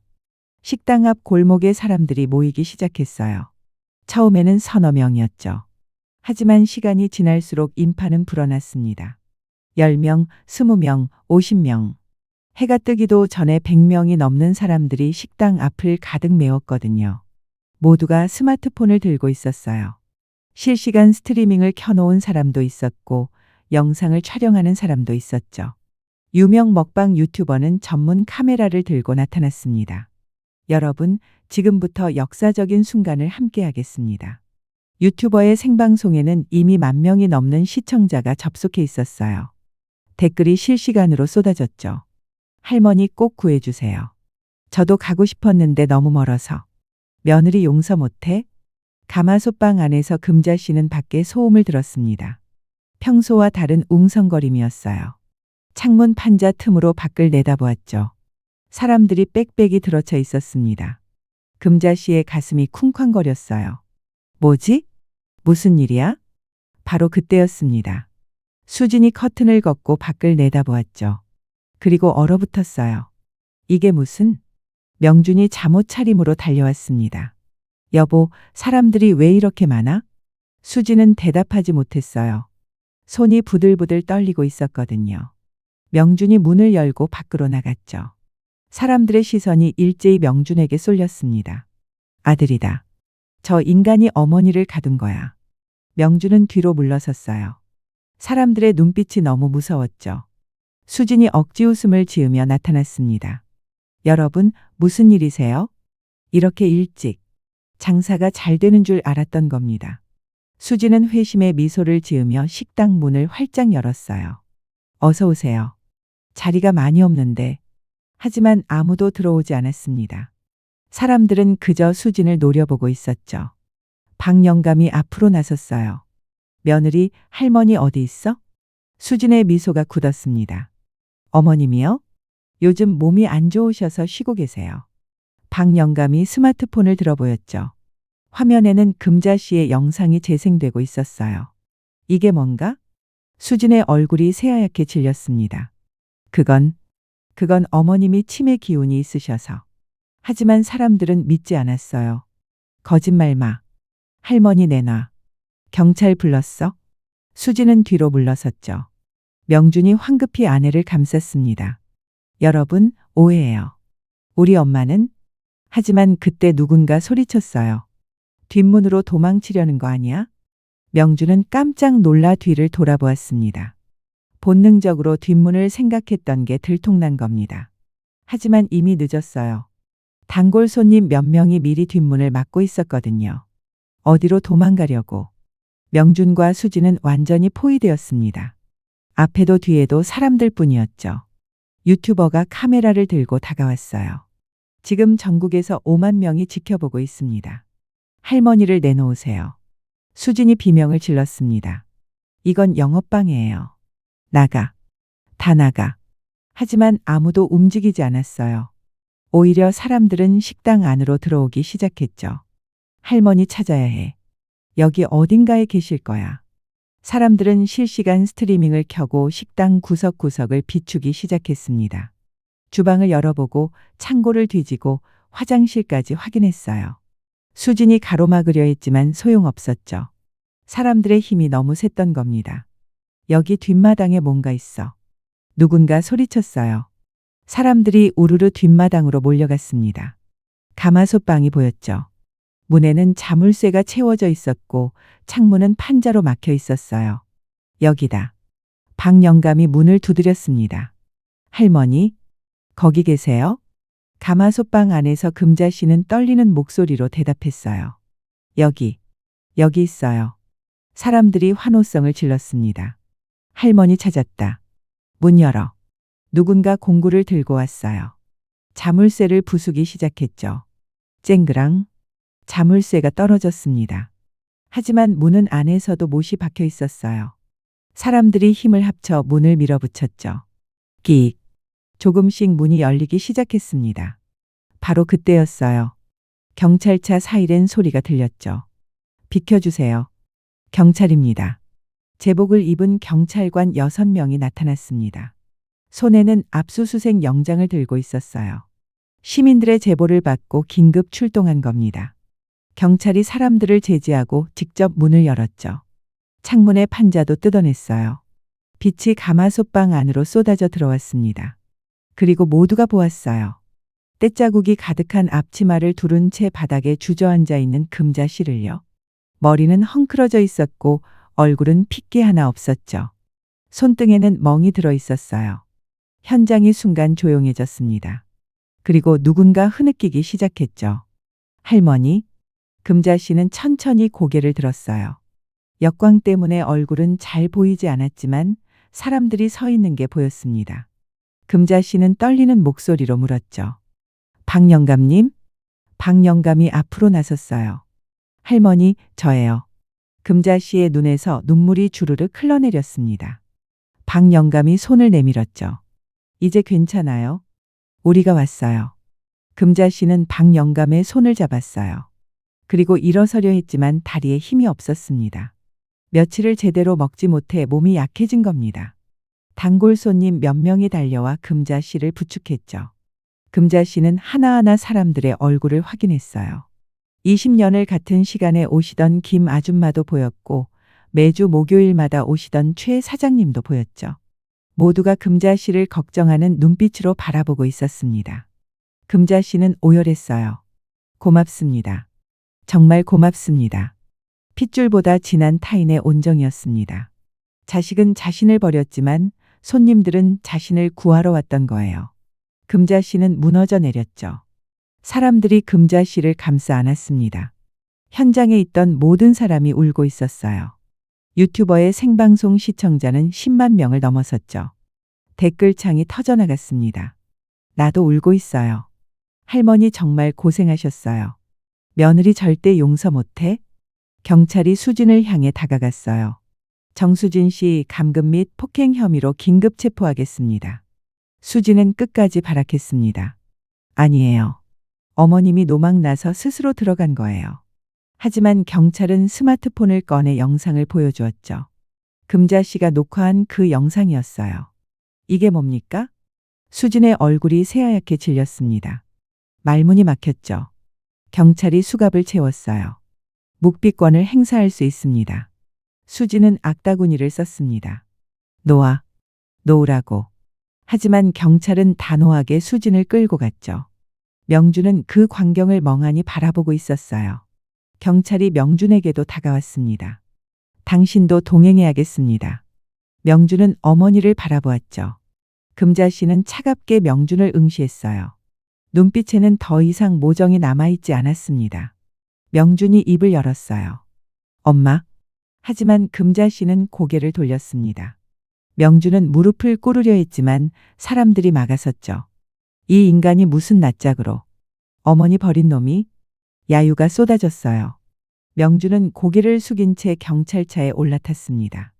식당 앞 골목에 사람들이 모이기 시작했어요. 처음에는 서너 명이었죠. 하지만 시간이 지날수록 인파는 불어났습니다. 10명, 20명, 50명. 해가 뜨기도 전에 100명이 넘는 사람들이 식당 앞을 가득 메웠거든요. 모두가 스마트폰을 들고 있었어요. 실시간 스트리밍을 켜놓은 사람도 있었고 영상을 촬영하는 사람도 있었죠. 유명 먹방 유튜버는 전문 카메라를 들고 나타났습니다. 여러분, 지금부터 역사적인 순간을 함께하겠습니다. 유튜버의 생방송에는 이미 10,000명이 넘는 시청자가 접속해 있었어요. 댓글이 실시간으로 쏟아졌죠. 할머니 꼭 구해주세요. 저도 가고 싶었는데 너무 멀어서. 며느리 용서 못해? 가마솥방 안에서 금자 씨는 밖에 소음을 들었습니다. 평소와 다른 웅성거림이었어요. 창문 판자 틈으로 밖을 내다보았죠. 사람들이 빽빽이 들어차 있었습니다. 금자 씨의 가슴이 쿵쾅거렸어요. 뭐지? 무슨 일이야? 바로 그때였습니다. 수진이 커튼을 걷고 밖을 내다보았죠. 그리고 얼어붙었어요. 이게 무슨? 명준이 잠옷 차림으로 달려왔습니다. 여보, 사람들이 왜 이렇게 많아? 수진은 대답하지 못했어요. 손이 부들부들 떨리고 있었거든요. 명준이 문을 열고 밖으로 나갔죠. 사람들의 시선이 일제히 명준에게 쏠렸습니다. 아들이다. 저 인간이 어머니를 가둔 거야. 명준은 뒤로 물러섰어요. 사람들의 눈빛이 너무 무서웠죠. 수진이 억지 웃음을 지으며 나타났습니다. 여러분, 무슨 일이세요? 이렇게 일찍 장사가 잘 되는 줄 알았던 겁니다. 수지는 회심의 미소를 지으며 식당 문을 활짝 열었어요. 어서 오세요. 자리가 많이 없는데, 하지만 아무도 들어오지 않았습니다. 사람들은 그저 수진을 노려보고 있었죠. 박 영감이 앞으로 나섰어요. 며느리, 할머니 어디 있어? 수진의 미소가 굳었습니다. 어머님이요? 요즘 몸이 안 좋으셔서 쉬고 계세요. 박 영감이 스마트폰을 들어보였죠. 화면에는 금자 씨의 영상이 재생되고 있었어요. 이게 뭔가? 수진의 얼굴이 새하얗게 질렸습니다. 그건 어머님이 치매 기운이 있으셔서. 하지만 사람들은 믿지 않았어요. 거짓말 마. 할머니 내놔. 경찰 불렀어? 수진은 뒤로 물러섰죠. 명준이 황급히 아내를 감쌌습니다. 여러분, 오해예요. 우리 엄마는? 하지만 그때 누군가 소리쳤어요. 뒷문으로 도망치려는 거 아니야? 명준은 깜짝 놀라 뒤를 돌아보았습니다. 본능적으로 뒷문을 생각했던 게 들통난 겁니다. 하지만 이미 늦었어요. 단골 손님 몇 명이 미리 뒷문을 막고 있었거든요. 어디로 도망가려고. 명준과 수지는 완전히 포위되었습니다. 앞에도 뒤에도 사람들 뿐이었죠. 유튜버가 카메라를 들고 다가왔어요. 지금 전국에서 5만 명이 지켜보고 있습니다. 할머니를 내놓으세요. 수진이 비명을 질렀습니다. 이건 영업방해예요. 나가. 다 나가. 하지만 아무도 움직이지 않았어요. 오히려 사람들은 식당 안으로 들어오기 시작했죠. 할머니 찾아야 해. 여기 어딘가에 계실 거야. 사람들은 실시간 스트리밍을 켜고 식당 구석구석을 비추기 시작했습니다. 주방을 열어보고 창고를 뒤지고 화장실까지 확인했어요. 수진이 가로막으려 했지만 소용없었죠. 사람들의 힘이 너무 셌던 겁니다. 여기 뒷마당에 뭔가 있어. 누군가 소리쳤어요. 사람들이 우르르 뒷마당으로 몰려갔습니다. 가마솥방이 보였죠. 문에는 자물쇠가 채워져 있었고 창문은 판자로 막혀 있었어요. 여기다. 박 영감이 문을 두드렸습니다. 할머니, 거기 계세요? 가마솥방 안에서 금자 씨는 떨리는 목소리로 대답했어요. 여기 있어요. 사람들이 환호성을 질렀습니다. 할머니 찾았다. 문 열어. 누군가 공구를 들고 왔어요. 자물쇠를 부수기 시작했죠. 쨍그랑 자물쇠가 떨어졌습니다. 하지만 문은 안에서도 못이 박혀 있었어요. 사람들이 힘을 합쳐 문을 밀어붙였죠. 끽. 조금씩 문이 열리기 시작했습니다. 바로 그때였어요. 경찰차 사이렌 소리가 들렸죠. 비켜주세요. 경찰입니다. 제복을 입은 경찰관 6명이 나타났습니다. 손에는 압수수색 영장을 들고 있었어요. 시민들의 제보를 받고 긴급 출동한 겁니다. 경찰이 사람들을 제지하고 직접 문을 열었죠. 창문의 판자도 뜯어냈어요. 빛이 가마솥방 안으로 쏟아져 들어왔습니다. 그리고 모두가 보았어요. 떼자국이 가득한 앞치마를 두른 채 바닥에 주저앉아 있는 금자 씨를요. 머리는 헝클어져 있었고 얼굴은 핏기 하나 없었죠. 손등에는 멍이 들어 있었어요. 현장이 순간 조용해졌습니다. 그리고 누군가 흐느끼기 시작했죠. 할머니, 금자 씨는 천천히 고개를 들었어요. 역광 때문에 얼굴은 잘 보이지 않았지만 사람들이 서 있는 게 보였습니다. 금자 씨는 떨리는 목소리로 물었죠. 박 영감님? 박 영감이 앞으로 나섰어요. 할머니, 저예요. 금자 씨의 눈에서 눈물이 주르륵 흘러내렸습니다. 박 영감이 손을 내밀었죠. 이제 괜찮아요? 우리가 왔어요. 금자 씨는 박 영감의 손을 잡았어요. 그리고 일어서려 했지만 다리에 힘이 없었습니다. 며칠을 제대로 먹지 못해 몸이 약해진 겁니다. 단골 손님 몇 명이 달려와 금자 씨를 부축했죠. 금자 씨는 하나하나 사람들의 얼굴을 확인했어요. 20년을 같은 시간에 오시던 김 아줌마도 보였고 매주 목요일마다 오시던 최 사장님도 보였죠. 모두가 금자 씨를 걱정하는 눈빛으로 바라보고 있었습니다. 금자 씨는 오열했어요. 고맙습니다. 정말 고맙습니다. 핏줄보다 진한 타인의 온정이었습니다. 자식은 자신을 버렸지만 손님들은 자신을 구하러 왔던 거예요. 금자 씨는 무너져 내렸죠. 사람들이 금자 씨를 감싸 안았습니다. 현장에 있던 모든 사람이 울고 있었어요. 유튜버의 생방송 시청자는 10만 명을 넘어섰죠. 댓글창이 터져나갔습니다. 나도 울고 있어요. 할머니 정말 고생하셨어요. 며느리 절대 용서 못해? 경찰이 수진을 향해 다가갔어요. 정수진 씨 감금 및 폭행 혐의로 긴급 체포하겠습니다. 수진은 끝까지 발악했습니다. 아니에요. 어머님이 노망나서 스스로 들어간 거예요. 하지만 경찰은 스마트폰을 꺼내 영상을 보여주었죠. 금자 씨가 녹화한 그 영상이었어요. 이게 뭡니까? 수진의 얼굴이 새하얗게 질렸습니다. 말문이 막혔죠. 경찰이 수갑을 채웠어요. 묵비권을 행사할 수 있습니다. 수진은 악다구니를 썼습니다. 놓으라고. 하지만 경찰은 단호하게 수진을 끌고 갔죠. 명준은 그 광경을 멍하니 바라보고 있었어요. 경찰이 명준에게도 다가왔습니다. 당신도 동행해야겠습니다. 명준은 어머니를 바라보았죠. 금자 씨는 차갑게 명준을 응시했어요. 눈빛에는 더 이상 모정이 남아있지 않았습니다. 명준이 입을 열었어요. 엄마. 하지만 금자 씨는 고개를 돌렸습니다. 명준은 무릎을 꿇으려 했지만 사람들이 막아섰죠. 이 인간이 무슨 낯짝으로. 어머니 버린 놈이. 야유가 쏟아졌어요. 명준은 고개를 숙인 채 경찰차에 올라탔습니다.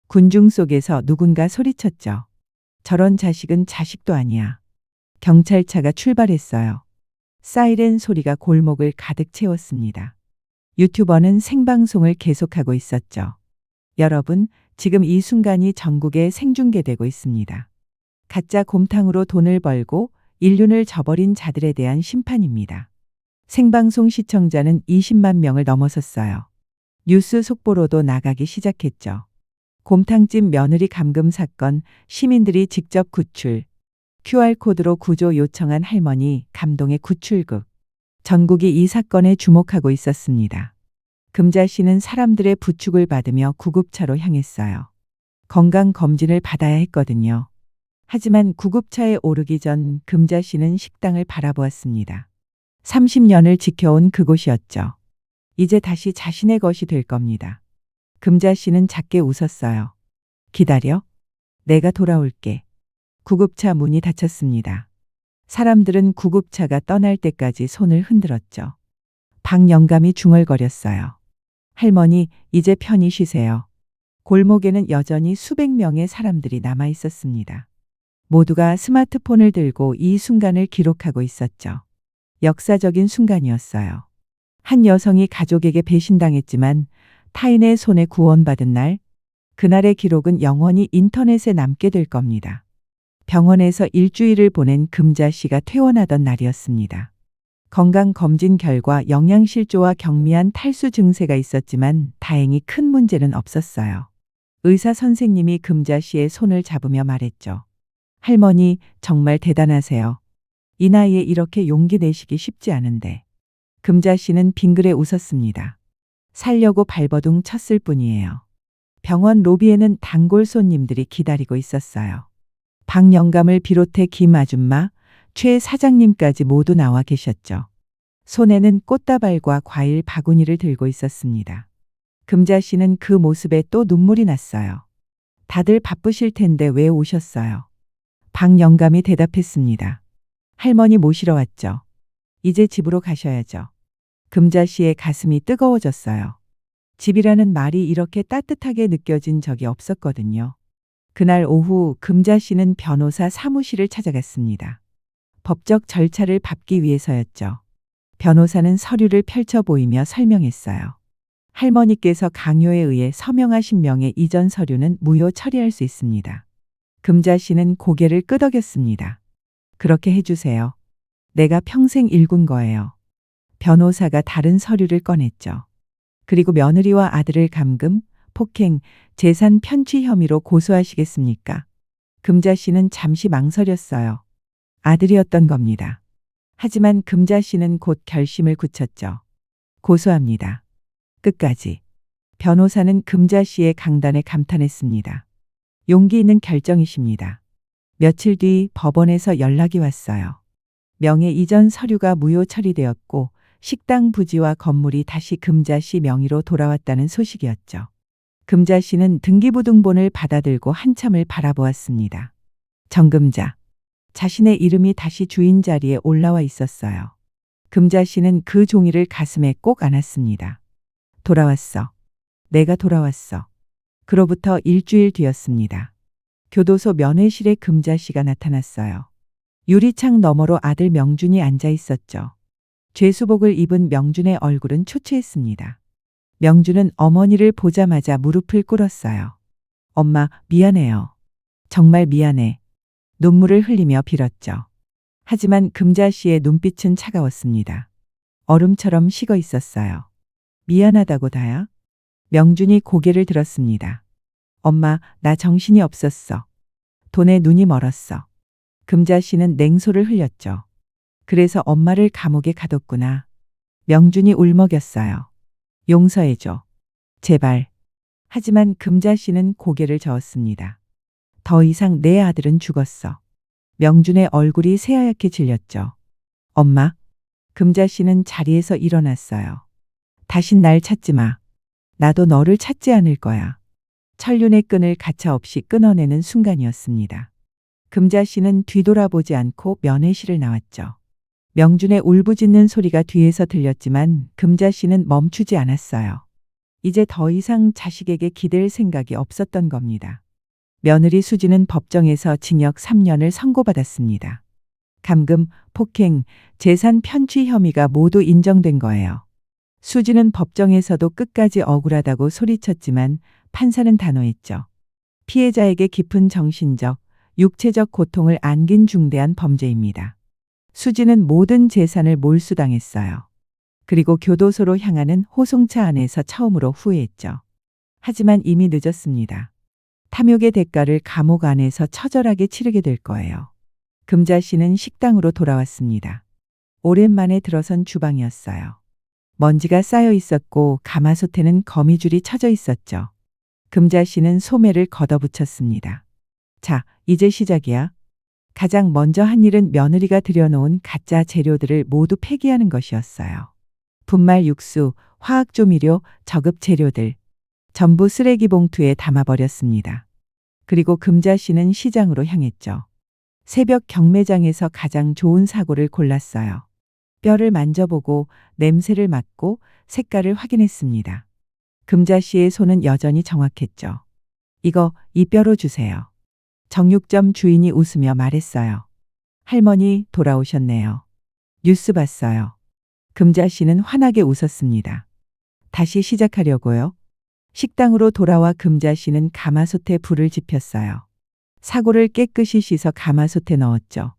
군중 속에서 누군가 소리쳤죠. 저런 자식은 자식도 아니야. 경찰차가 출발했어요. 사이렌 소리가 골목을 가득 채웠습니다. 유튜버는 생방송을 계속하고 있었죠. 여러분, 지금 이 순간이 전국에 생중계되고 있습니다. 가짜 곰탕으로 돈을 벌고 인륜을 저버린 자들에 대한 심판입니다. 생방송 시청자는 20만 명을 넘어섰어요. 뉴스 속보로도 나가기 시작했죠. 곰탕집 며느리 감금 사건, 시민들이 직접 구출. QR코드로 구조 요청한 할머니, 감동의 구출극. 전국이 이 사건에 주목하고 있었습니다. 금자 씨는 사람들의 부축을 받으며 구급차로 향했어요. 건강검진을 받아야 했거든요. 하지만 구급차에 오르기 전 금자 씨는 식당을 바라보았습니다. 30년을 지켜온 그곳이었죠. 이제 다시 자신의 것이 될 겁니다. 금자 씨는 작게 웃었어요. 기다려. 내가 돌아올게. 구급차 문이 닫혔습니다. 사람들은 구급차가 떠날 때까지 손을 흔들었죠. 방 영감이 중얼거렸어요. 할머니, 이제 편히 쉬세요. 골목에는 여전히 수백 명의 사람들이 남아 있었습니다. 모두가 스마트폰을 들고 이 순간을 기록하고 있었죠. 역사적인 순간이었어요. 한 여성이 가족에게 배신당했지만 타인의 손에 구원받은 날, 그날의 기록은 영원히 인터넷에 남게 될 겁니다. 병원에서 일주일을 보낸 금자 씨가 퇴원하던 날이었습니다. 건강검진 결과 영양실조와 경미한 탈수 증세가 있었지만 다행히 큰 문제는 없었어요. 의사 선생님이 금자 씨의 손을 잡으며 말했죠. 할머니, 정말 대단하세요. 이 나이에 이렇게 용기 내시기 쉽지 않은데. 금자 씨는 빙그레 웃었습니다. 살려고 발버둥 쳤을 뿐이에요. 병원 로비에는 단골 손님들이 기다리고 있었어요. 박 영감을 비롯해 김 아줌마, 최 사장님까지 모두 나와 계셨죠. 손에는 꽃다발과 과일 바구니를 들고 있었습니다. 금자 씨는 그 모습에 또 눈물이 났어요. 다들 바쁘실 텐데 왜 오셨어요? 박 영감이 대답했습니다. 할머니 모시러 왔죠. 이제 집으로 가셔야죠. 금자 씨의 가슴이 뜨거워졌어요. 집이라는 말이 이렇게 따뜻하게 느껴진 적이 없었거든요. 그날 오후 금자 씨는 변호사 사무실을 찾아갔습니다. 법적 절차를 밟기 위해서였죠. 변호사는 서류를 펼쳐 보이며 설명했어요. 할머니께서 강요에 의해 서명하신 명의 이전 서류는 무효 처리할 수 있습니다. 금자 씨는 고개를 끄덕였습니다. 그렇게 해주세요. 내가 평생 일군 거예요. 변호사가 다른 서류를 꺼냈죠. 그리고 며느리와 아들을 감금, 폭행, 재산 편취 혐의로 고소하시겠습니까? 금자 씨는 잠시 망설였어요. 아들이었던 겁니다. 하지만 금자 씨는 곧 결심을 굳혔죠. 고소합니다. 끝까지. 변호사는 금자 씨의 강단에 감탄했습니다. 용기 있는 결정이십니다. 며칠 뒤 법원에서 연락이 왔어요. 명예 이전 서류가 무효 처리되었고 식당 부지와 건물이 다시 금자 씨 명의로 돌아왔다는 소식이었죠. 금자 씨는 등기부등본을 받아들고 한참을 바라보았습니다. 정금자. 자신의 이름이 다시 주인 자리에 올라와 있었어요. 금자 씨는 그 종이를 가슴에 꼭 안았습니다. 돌아왔어. 내가 돌아왔어. 그로부터 일주일 뒤였습니다. 교도소 면회실에 금자 씨가 나타났어요. 유리창 너머로 아들 명준이 앉아 있었죠. 죄수복을 입은 명준의 얼굴은 초췌했습니다. 명준은 어머니를 보자마자 무릎을 꿇었어요. 엄마, 미안해요. 정말 미안해. 눈물을 흘리며 빌었죠. 하지만 금자 씨의 눈빛은 차가웠습니다. 얼음처럼 식어 있었어요. 미안하다고 다야? 명준이 고개를 들었습니다. 엄마, 나 정신이 없었어. 돈에 눈이 멀었어. 금자 씨는 냉소를 흘렸죠. 그래서 엄마를 감옥에 가뒀구나. 명준이 울먹였어요. 용서해줘. 제발. 하지만 금자 씨는 고개를 저었습니다. 더 이상 내 아들은 죽었어. 명준의 얼굴이 새하얗게 질렸죠. 엄마. 금자 씨는 자리에서 일어났어요. 다신 날 찾지 마. 나도 너를 찾지 않을 거야. 천륜의 끈을 가차없이 끊어내는 순간이었습니다. 금자 씨는 뒤돌아보지 않고 면회실을 나왔죠. 명준의 울부짖는 소리가 뒤에서 들렸지만 금자 씨는 멈추지 않았어요. 이제 더 이상 자식에게 기댈 생각이 없었던 겁니다. 며느리 수지는 법정에서 징역 3년을 선고받았습니다. 감금, 폭행, 재산 편취 혐의가 모두 인정된 거예요. 수지는 법정에서도 끝까지 억울하다고 소리쳤지만 판사는 단호했죠. 피해자에게 깊은 정신적, 육체적 고통을 안긴 중대한 범죄입니다. 수지는 모든 재산을 몰수당했어요. 그리고 교도소로 향하는 호송차 안에서 처음으로 후회했죠. 하지만 이미 늦었습니다. 탐욕의 대가를 감옥 안에서 처절하게 치르게 될 거예요. 금자 씨는 식당으로 돌아왔습니다. 오랜만에 들어선 주방이었어요. 먼지가 쌓여 있었고 가마솥에는 거미줄이 쳐져 있었죠. 금자 씨는 소매를 걷어붙였습니다. 자, 이제 시작이야. 가장 먼저 한 일은 며느리가 들여놓은 가짜 재료들을 모두 폐기하는 것이었어요. 분말 육수, 화학조미료, 저급 재료들. 전부 쓰레기 봉투에 담아버렸습니다. 그리고 금자 씨는 시장으로 향했죠. 새벽 경매장에서 가장 좋은 사고를 골랐어요. 뼈를 만져보고 냄새를 맡고 색깔을 확인했습니다. 금자 씨의 손은 여전히 정확했죠. 이거 이 뼈로 주세요. 정육점 주인이 웃으며 말했어요. 할머니 돌아오셨네요. 뉴스 봤어요. 금자 씨는 환하게 웃었습니다. 다시 시작하려고요? 식당으로 돌아와 금자 씨는 가마솥에 불을 지폈어요. 사고를 깨끗이 씻어 가마솥에 넣었죠.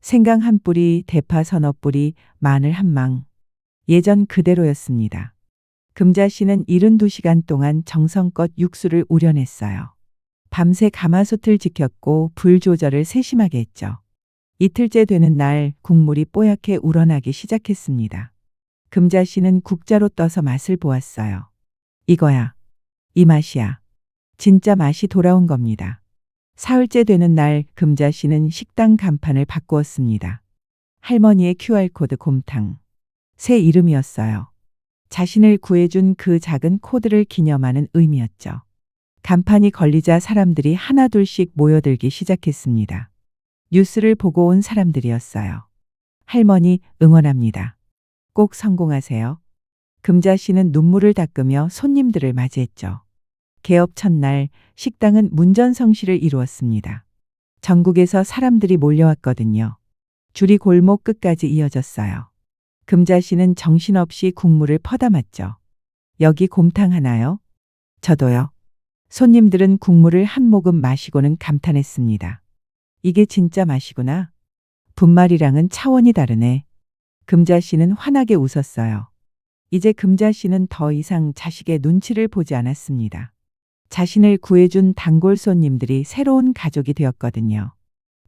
생강 한 뿌리, 대파 서너 뿌리, 마늘 한 망. 예전 그대로였습니다. 금자 씨는 72시간 동안 정성껏 육수를 우려냈어요. 밤새 가마솥을 지켰고 불 조절을 세심하게 했죠. 이틀째 되는 날 국물이 뽀얗게 우러나기 시작했습니다. 금자 씨는 국자로 떠서 맛을 보았어요. 이거야. 이 맛이야. 진짜 맛이 돌아온 겁니다. 사흘째 되는 날 금자 씨는 식당 간판을 바꾸었습니다. 할머니의 QR코드 곰탕. 새 이름이었어요. 자신을 구해준 그 작은 코드를 기념하는 의미였죠. 간판이 걸리자 사람들이 하나둘씩 모여들기 시작했습니다. 뉴스를 보고 온 사람들이었어요. 할머니 응원합니다. 꼭 성공하세요. 금자 씨는 눈물을 닦으며 손님들을 맞이했죠. 개업 첫날 식당은 문전성시를 이루었습니다. 전국에서 사람들이 몰려왔거든요. 줄이 골목 끝까지 이어졌어요. 금자 씨는 정신없이 국물을 퍼담았죠. 여기 곰탕 하나요? 저도요. 손님들은 국물을 한 모금 마시고는 감탄했습니다. 이게 진짜 맛이구나. 분말이랑은 차원이 다르네. 금자 씨는 환하게 웃었어요. 이제 금자 씨는 더 이상 자식의 눈치를 보지 않았습니다. 자신을 구해준 단골 손님들이 새로운 가족이 되었거든요.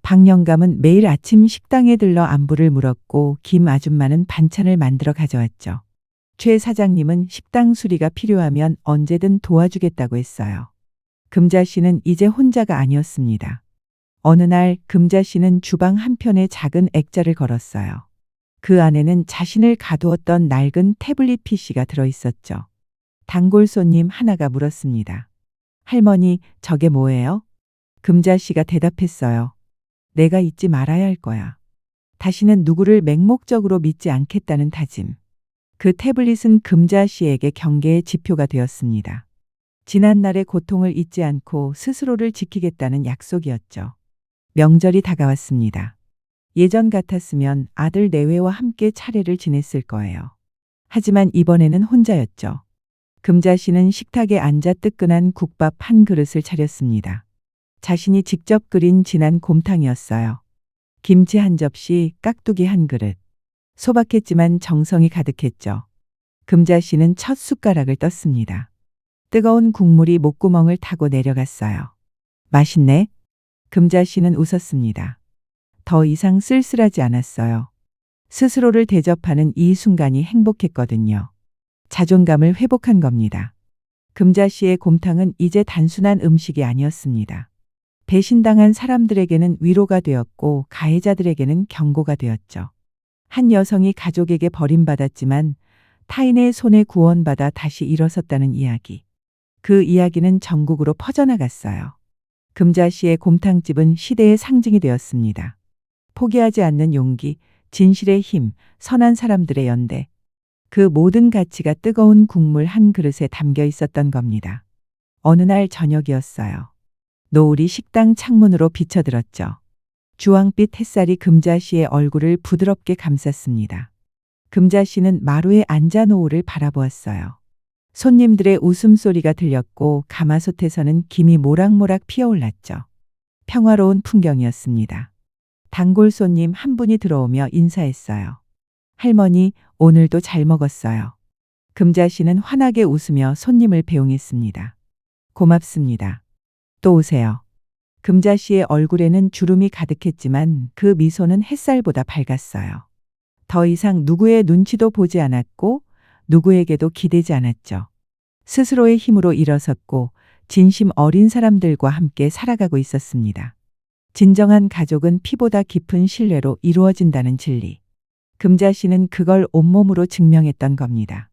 박 영감은 매일 아침 식당에 들러 안부를 물었고 김 아줌마는 반찬을 만들어 가져왔죠. 최 사장님은 식당 수리가 필요하면 언제든 도와주겠다고 했어요. 금자 씨는 이제 혼자가 아니었습니다. 어느 날 금자 씨는 주방 한편에 작은 액자를 걸었어요. 그 안에는 자신을 가두었던 낡은 태블릿 PC가 들어있었죠. 단골 손님 하나가 물었습니다. 할머니, 저게 뭐예요? 금자 씨가 대답했어요. 내가 잊지 말아야 할 거야. 다시는 누구를 맹목적으로 믿지 않겠다는 다짐. 그 태블릿은 금자 씨에게 경계의 지표가 되었습니다. 지난날의 고통을 잊지 않고 스스로를 지키겠다는 약속이었죠. 명절이 다가왔습니다. 예전 같았으면 아들 내외와 함께 차례를 지냈을 거예요. 하지만 이번에는 혼자였죠. 금자 씨는 식탁에 앉아 뜨끈한 국밥 한 그릇을 차렸습니다. 자신이 직접 끓인 진한 곰탕이었어요. 김치 한 접시, 깍두기 한 그릇. 소박했지만 정성이 가득했죠. 금자 씨는 첫 숟가락을 떴습니다. 뜨거운 국물이 목구멍을 타고 내려갔어요. 맛있네? 금자 씨는 웃었습니다. 더 이상 쓸쓸하지 않았어요. 스스로를 대접하는 이 순간이 행복했거든요. 자존감을 회복한 겁니다. 금자 씨의 곰탕은 이제 단순한 음식이 아니었습니다. 배신당한 사람들에게는 위로가 되었고 가해자들에게는 경고가 되었죠. 한 여성이 가족에게 버림받았지만 타인의 손에 구원받아 다시 일어섰다는 이야기. 그 이야기는 전국으로 퍼져나갔어요. 금자 씨의 곰탕집은 시대의 상징이 되었습니다. 포기하지 않는 용기, 진실의 힘, 선한 사람들의 연대. 그 모든 가치가 뜨거운 국물 한 그릇에 담겨 있었던 겁니다. 어느 날 저녁이었어요. 노을이 식당 창문으로 비쳐들었죠. 주황빛 햇살이 금자 씨의 얼굴을 부드럽게 감쌌습니다. 금자 씨는 마루에 앉아 노을을 바라보았어요. 손님들의 웃음소리가 들렸고 가마솥에서는 김이 모락모락 피어올랐죠. 평화로운 풍경이었습니다. 단골 손님 한 분이 들어오며 인사했어요. 할머니, 오늘도 잘 먹었어요. 금자 씨는 환하게 웃으며 손님을 배웅했습니다. 고맙습니다. 또 오세요. 금자 씨의 얼굴에는 주름이 가득했지만 그 미소는 햇살보다 밝았어요. 더 이상 누구의 눈치도 보지 않았고 누구에게도 기대지 않았죠. 스스로의 힘으로 일어섰고 진심 어린 사람들과 함께 살아가고 있었습니다. 진정한 가족은 피보다 깊은 신뢰로 이루어진다는 진리. 금자 씨는 그걸 온몸으로 증명했던 겁니다.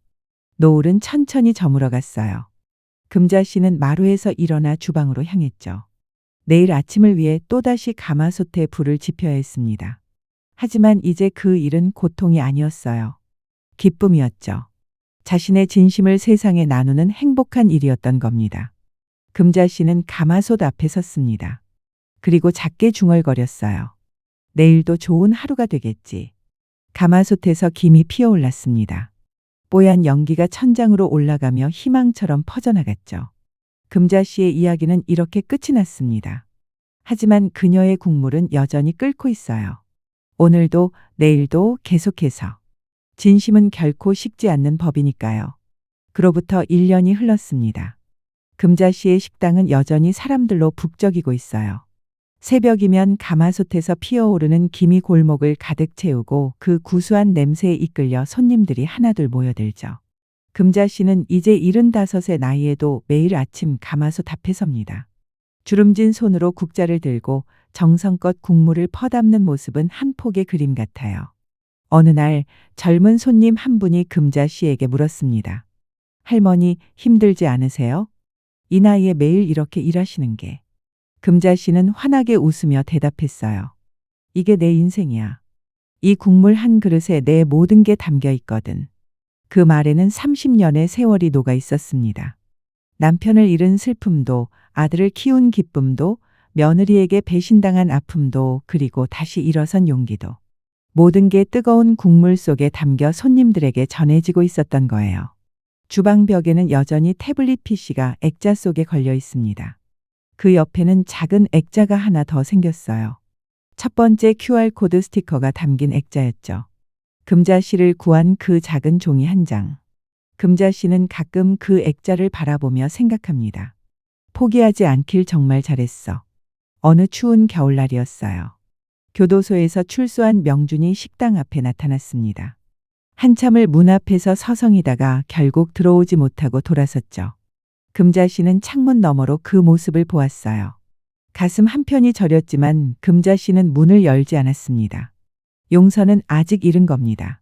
노을은 천천히 저물어 갔어요. 금자 씨는 마루에서 일어나 주방으로 향했죠. 내일 아침을 위해 또다시 가마솥에 불을 지펴야 했습니다. 하지만 이제 그 일은 고통이 아니었어요. 기쁨이었죠. 자신의 진심을 세상에 나누는 행복한 일이었던 겁니다. 금자 씨는 가마솥 앞에 섰습니다. 그리고 작게 중얼거렸어요. 내일도 좋은 하루가 되겠지. 가마솥에서 김이 피어올랐습니다. 뽀얀 연기가 천장으로 올라가며 희망처럼 퍼져나갔죠. 금자 씨의 이야기는 이렇게 끝이 났습니다. 하지만 그녀의 국물은 여전히 끓고 있어요. 오늘도 내일도 계속해서. 진심은 결코 식지 않는 법이니까요. 그로부터 1년이 흘렀습니다. 금자 씨의 식당은 여전히 사람들로 북적이고 있어요. 새벽이면 가마솥에서 피어오르는 김이 골목을 가득 채우고 그 구수한 냄새에 이끌려 손님들이 하나둘 모여들죠. 금자 씨는 이제 75의 나이에도 매일 아침 가마솥 앞에 섭니다. 주름진 손으로 국자를 들고 정성껏 국물을 퍼담는 모습은 한 폭의 그림 같아요. 어느 날 젊은 손님 한 분이 금자 씨에게 물었습니다. 할머니, 힘들지 않으세요? 이 나이에 매일 이렇게 일하시는 게. 금자 씨는 환하게 웃으며 대답했어요. 이게 내 인생이야. 이 국물 한 그릇에 내 모든 게 담겨 있거든. 그 말에는 30년의 세월이 녹아 있었습니다. 남편을 잃은 슬픔도, 아들을 키운 기쁨도, 며느리에게 배신당한 아픔도, 그리고 다시 일어선 용기도. 모든 게 뜨거운 국물 속에 담겨 손님들에게 전해지고 있었던 거예요. 주방 벽에는 여전히 태블릿 PC가 액자 속에 걸려 있습니다. 그 옆에는 작은 액자가 하나 더 생겼어요. 첫 번째 QR코드 스티커가 담긴 액자였죠. 금자 씨를 구한 그 작은 종이 한 장. 금자 씨는 가끔 그 액자를 바라보며 생각합니다. 포기하지 않길 정말 잘했어. 어느 추운 겨울날이었어요. 교도소에서 출소한 명준이 식당 앞에 나타났습니다. 한참을 문 앞에서 서성이다가 결국 들어오지 못하고 돌아섰죠. 금자 씨는 창문 너머로 그 모습을 보았어요. 가슴 한편이 저렸지만 금자 씨는 문을 열지 않았습니다. 용서는 아직 이른 겁니다.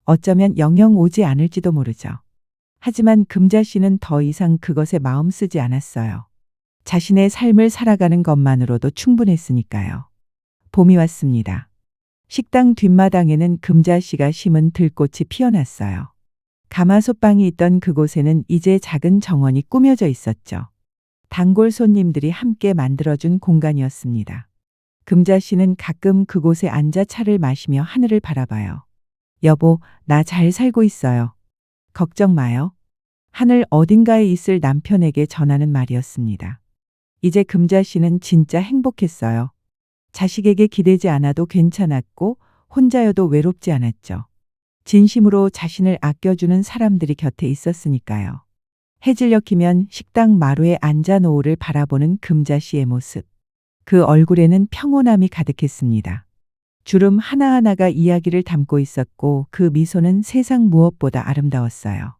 어쩌면 영영 오지 않을지도 모르죠. 하지만 금자 씨는 더 이상 그것에 마음 쓰지 않았어요. 자신의 삶을 살아가는 것만으로도 충분했으니까요. 봄이 왔습니다. 식당 뒷마당에는 금자 씨가 심은 들꽃이 피어났어요. 가마솥방이 있던 그곳에는 이제 작은 정원이 꾸며져 있었죠. 단골 손님들이 함께 만들어준 공간이었습니다. 금자 씨는 가끔 그곳에 앉아 차를 마시며 하늘을 바라봐요. 여보, 나 잘 살고 있어요. 걱정 마요. 하늘 어딘가에 있을 남편에게 전하는 말이었습니다. 이제 금자 씨는 진짜 행복했어요. 자식에게 기대지 않아도 괜찮았고 혼자여도 외롭지 않았죠. 진심으로 자신을 아껴주는 사람들이 곁에 있었으니까요. 해질녘이면 식당 마루에 앉아 노을을 바라보는 금자 씨의 모습. 그 얼굴에는 평온함이 가득했습니다. 주름 하나하나가 이야기를 담고 있었고 그 미소는 세상 무엇보다 아름다웠어요.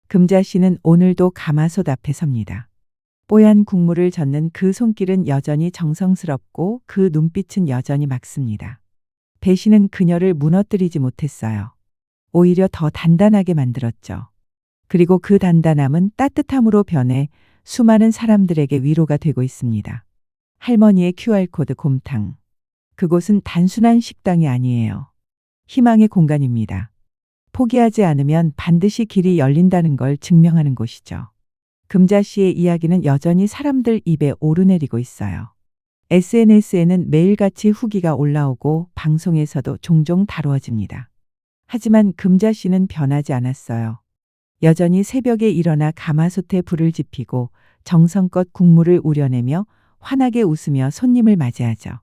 금자 씨는 오늘도 가마솥 앞에 섭니다. 뽀얀 국물을 젓는 그 손길은 여전히 정성스럽고 그 눈빛은 여전히 맑습니다. 배신은 그녀를 무너뜨리지 못했어요. 오히려 더 단단하게 만들었죠. 그리고 그 단단함은 따뜻함으로 변해 수많은 사람들에게 위로가 되고 있습니다. 할머니의 QR코드 곰탕. 그곳은 단순한 식당이 아니에요. 희망의 공간입니다. 포기하지 않으면 반드시 길이 열린다는 걸 증명하는 곳이죠. 금자 씨의 이야기는 여전히 사람들 입에 오르내리고 있어요. SNS에는 매일같이 후기가 올라오고 방송에서도 종종 다루어집니다. 하지만 금자 씨는 변하지 않았어요. 여전히 새벽에 일어나 가마솥에 불을 지피고 정성껏 국물을 우려내며 환하게 웃으며 손님을 맞이하죠.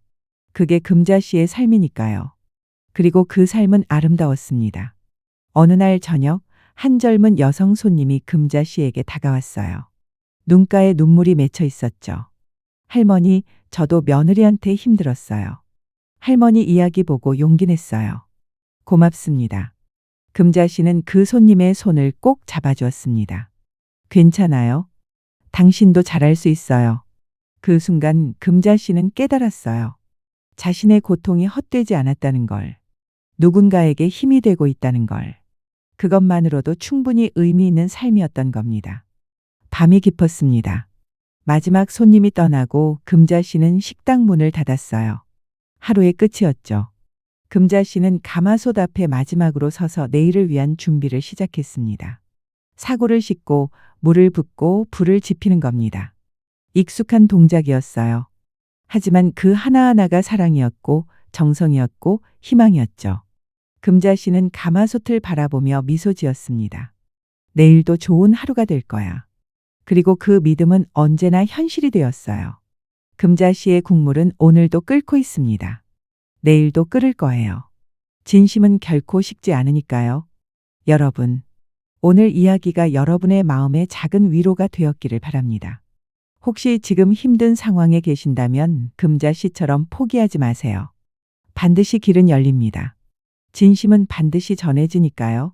그게 금자 씨의 삶이니까요. 그리고 그 삶은 아름다웠습니다. 어느 날 저녁 한 젊은 여성 손님이 금자 씨에게 다가왔어요. 눈가에 눈물이 맺혀 있었죠. 할머니, 저도 며느리한테 힘들었어요. 할머니 이야기 보고 용기 냈어요. 고맙습니다. 금자 씨는 그 손님의 손을 꼭 잡아주었습니다. 괜찮아요. 당신도 잘할 수 있어요. 그 순간 금자 씨는 깨달았어요. 자신의 고통이 헛되지 않았다는 걸. 누군가에게 힘이 되고 있다는 걸. 그것만으로도 충분히 의미 있는 삶이었던 겁니다. 밤이 깊었습니다. 마지막 손님이 떠나고 금자 씨는 식당 문을 닫았어요. 하루의 끝이었죠. 금자 씨는 가마솥 앞에 마지막으로 서서 내일을 위한 준비를 시작했습니다. 사고를 씻고 물을 붓고 불을 지피는 겁니다. 익숙한 동작이었어요. 하지만 그 하나하나가 사랑이었고 정성이었고 희망이었죠. 금자 씨는 가마솥을 바라보며 미소 지었습니다. 내일도 좋은 하루가 될 거야. 그리고 그 믿음은 언제나 현실이 되었어요. 금자 씨의 국물은 오늘도 끓고 있습니다. 내일도 끓을 거예요. 진심은 결코 식지 않으니까요. 여러분, 오늘 이야기가 여러분의 마음에 작은 위로가 되었기를 바랍니다. 혹시 지금 힘든 상황에 계신다면 금자 씨처럼 포기하지 마세요. 반드시 길은 열립니다. 진심은 반드시 전해지니까요.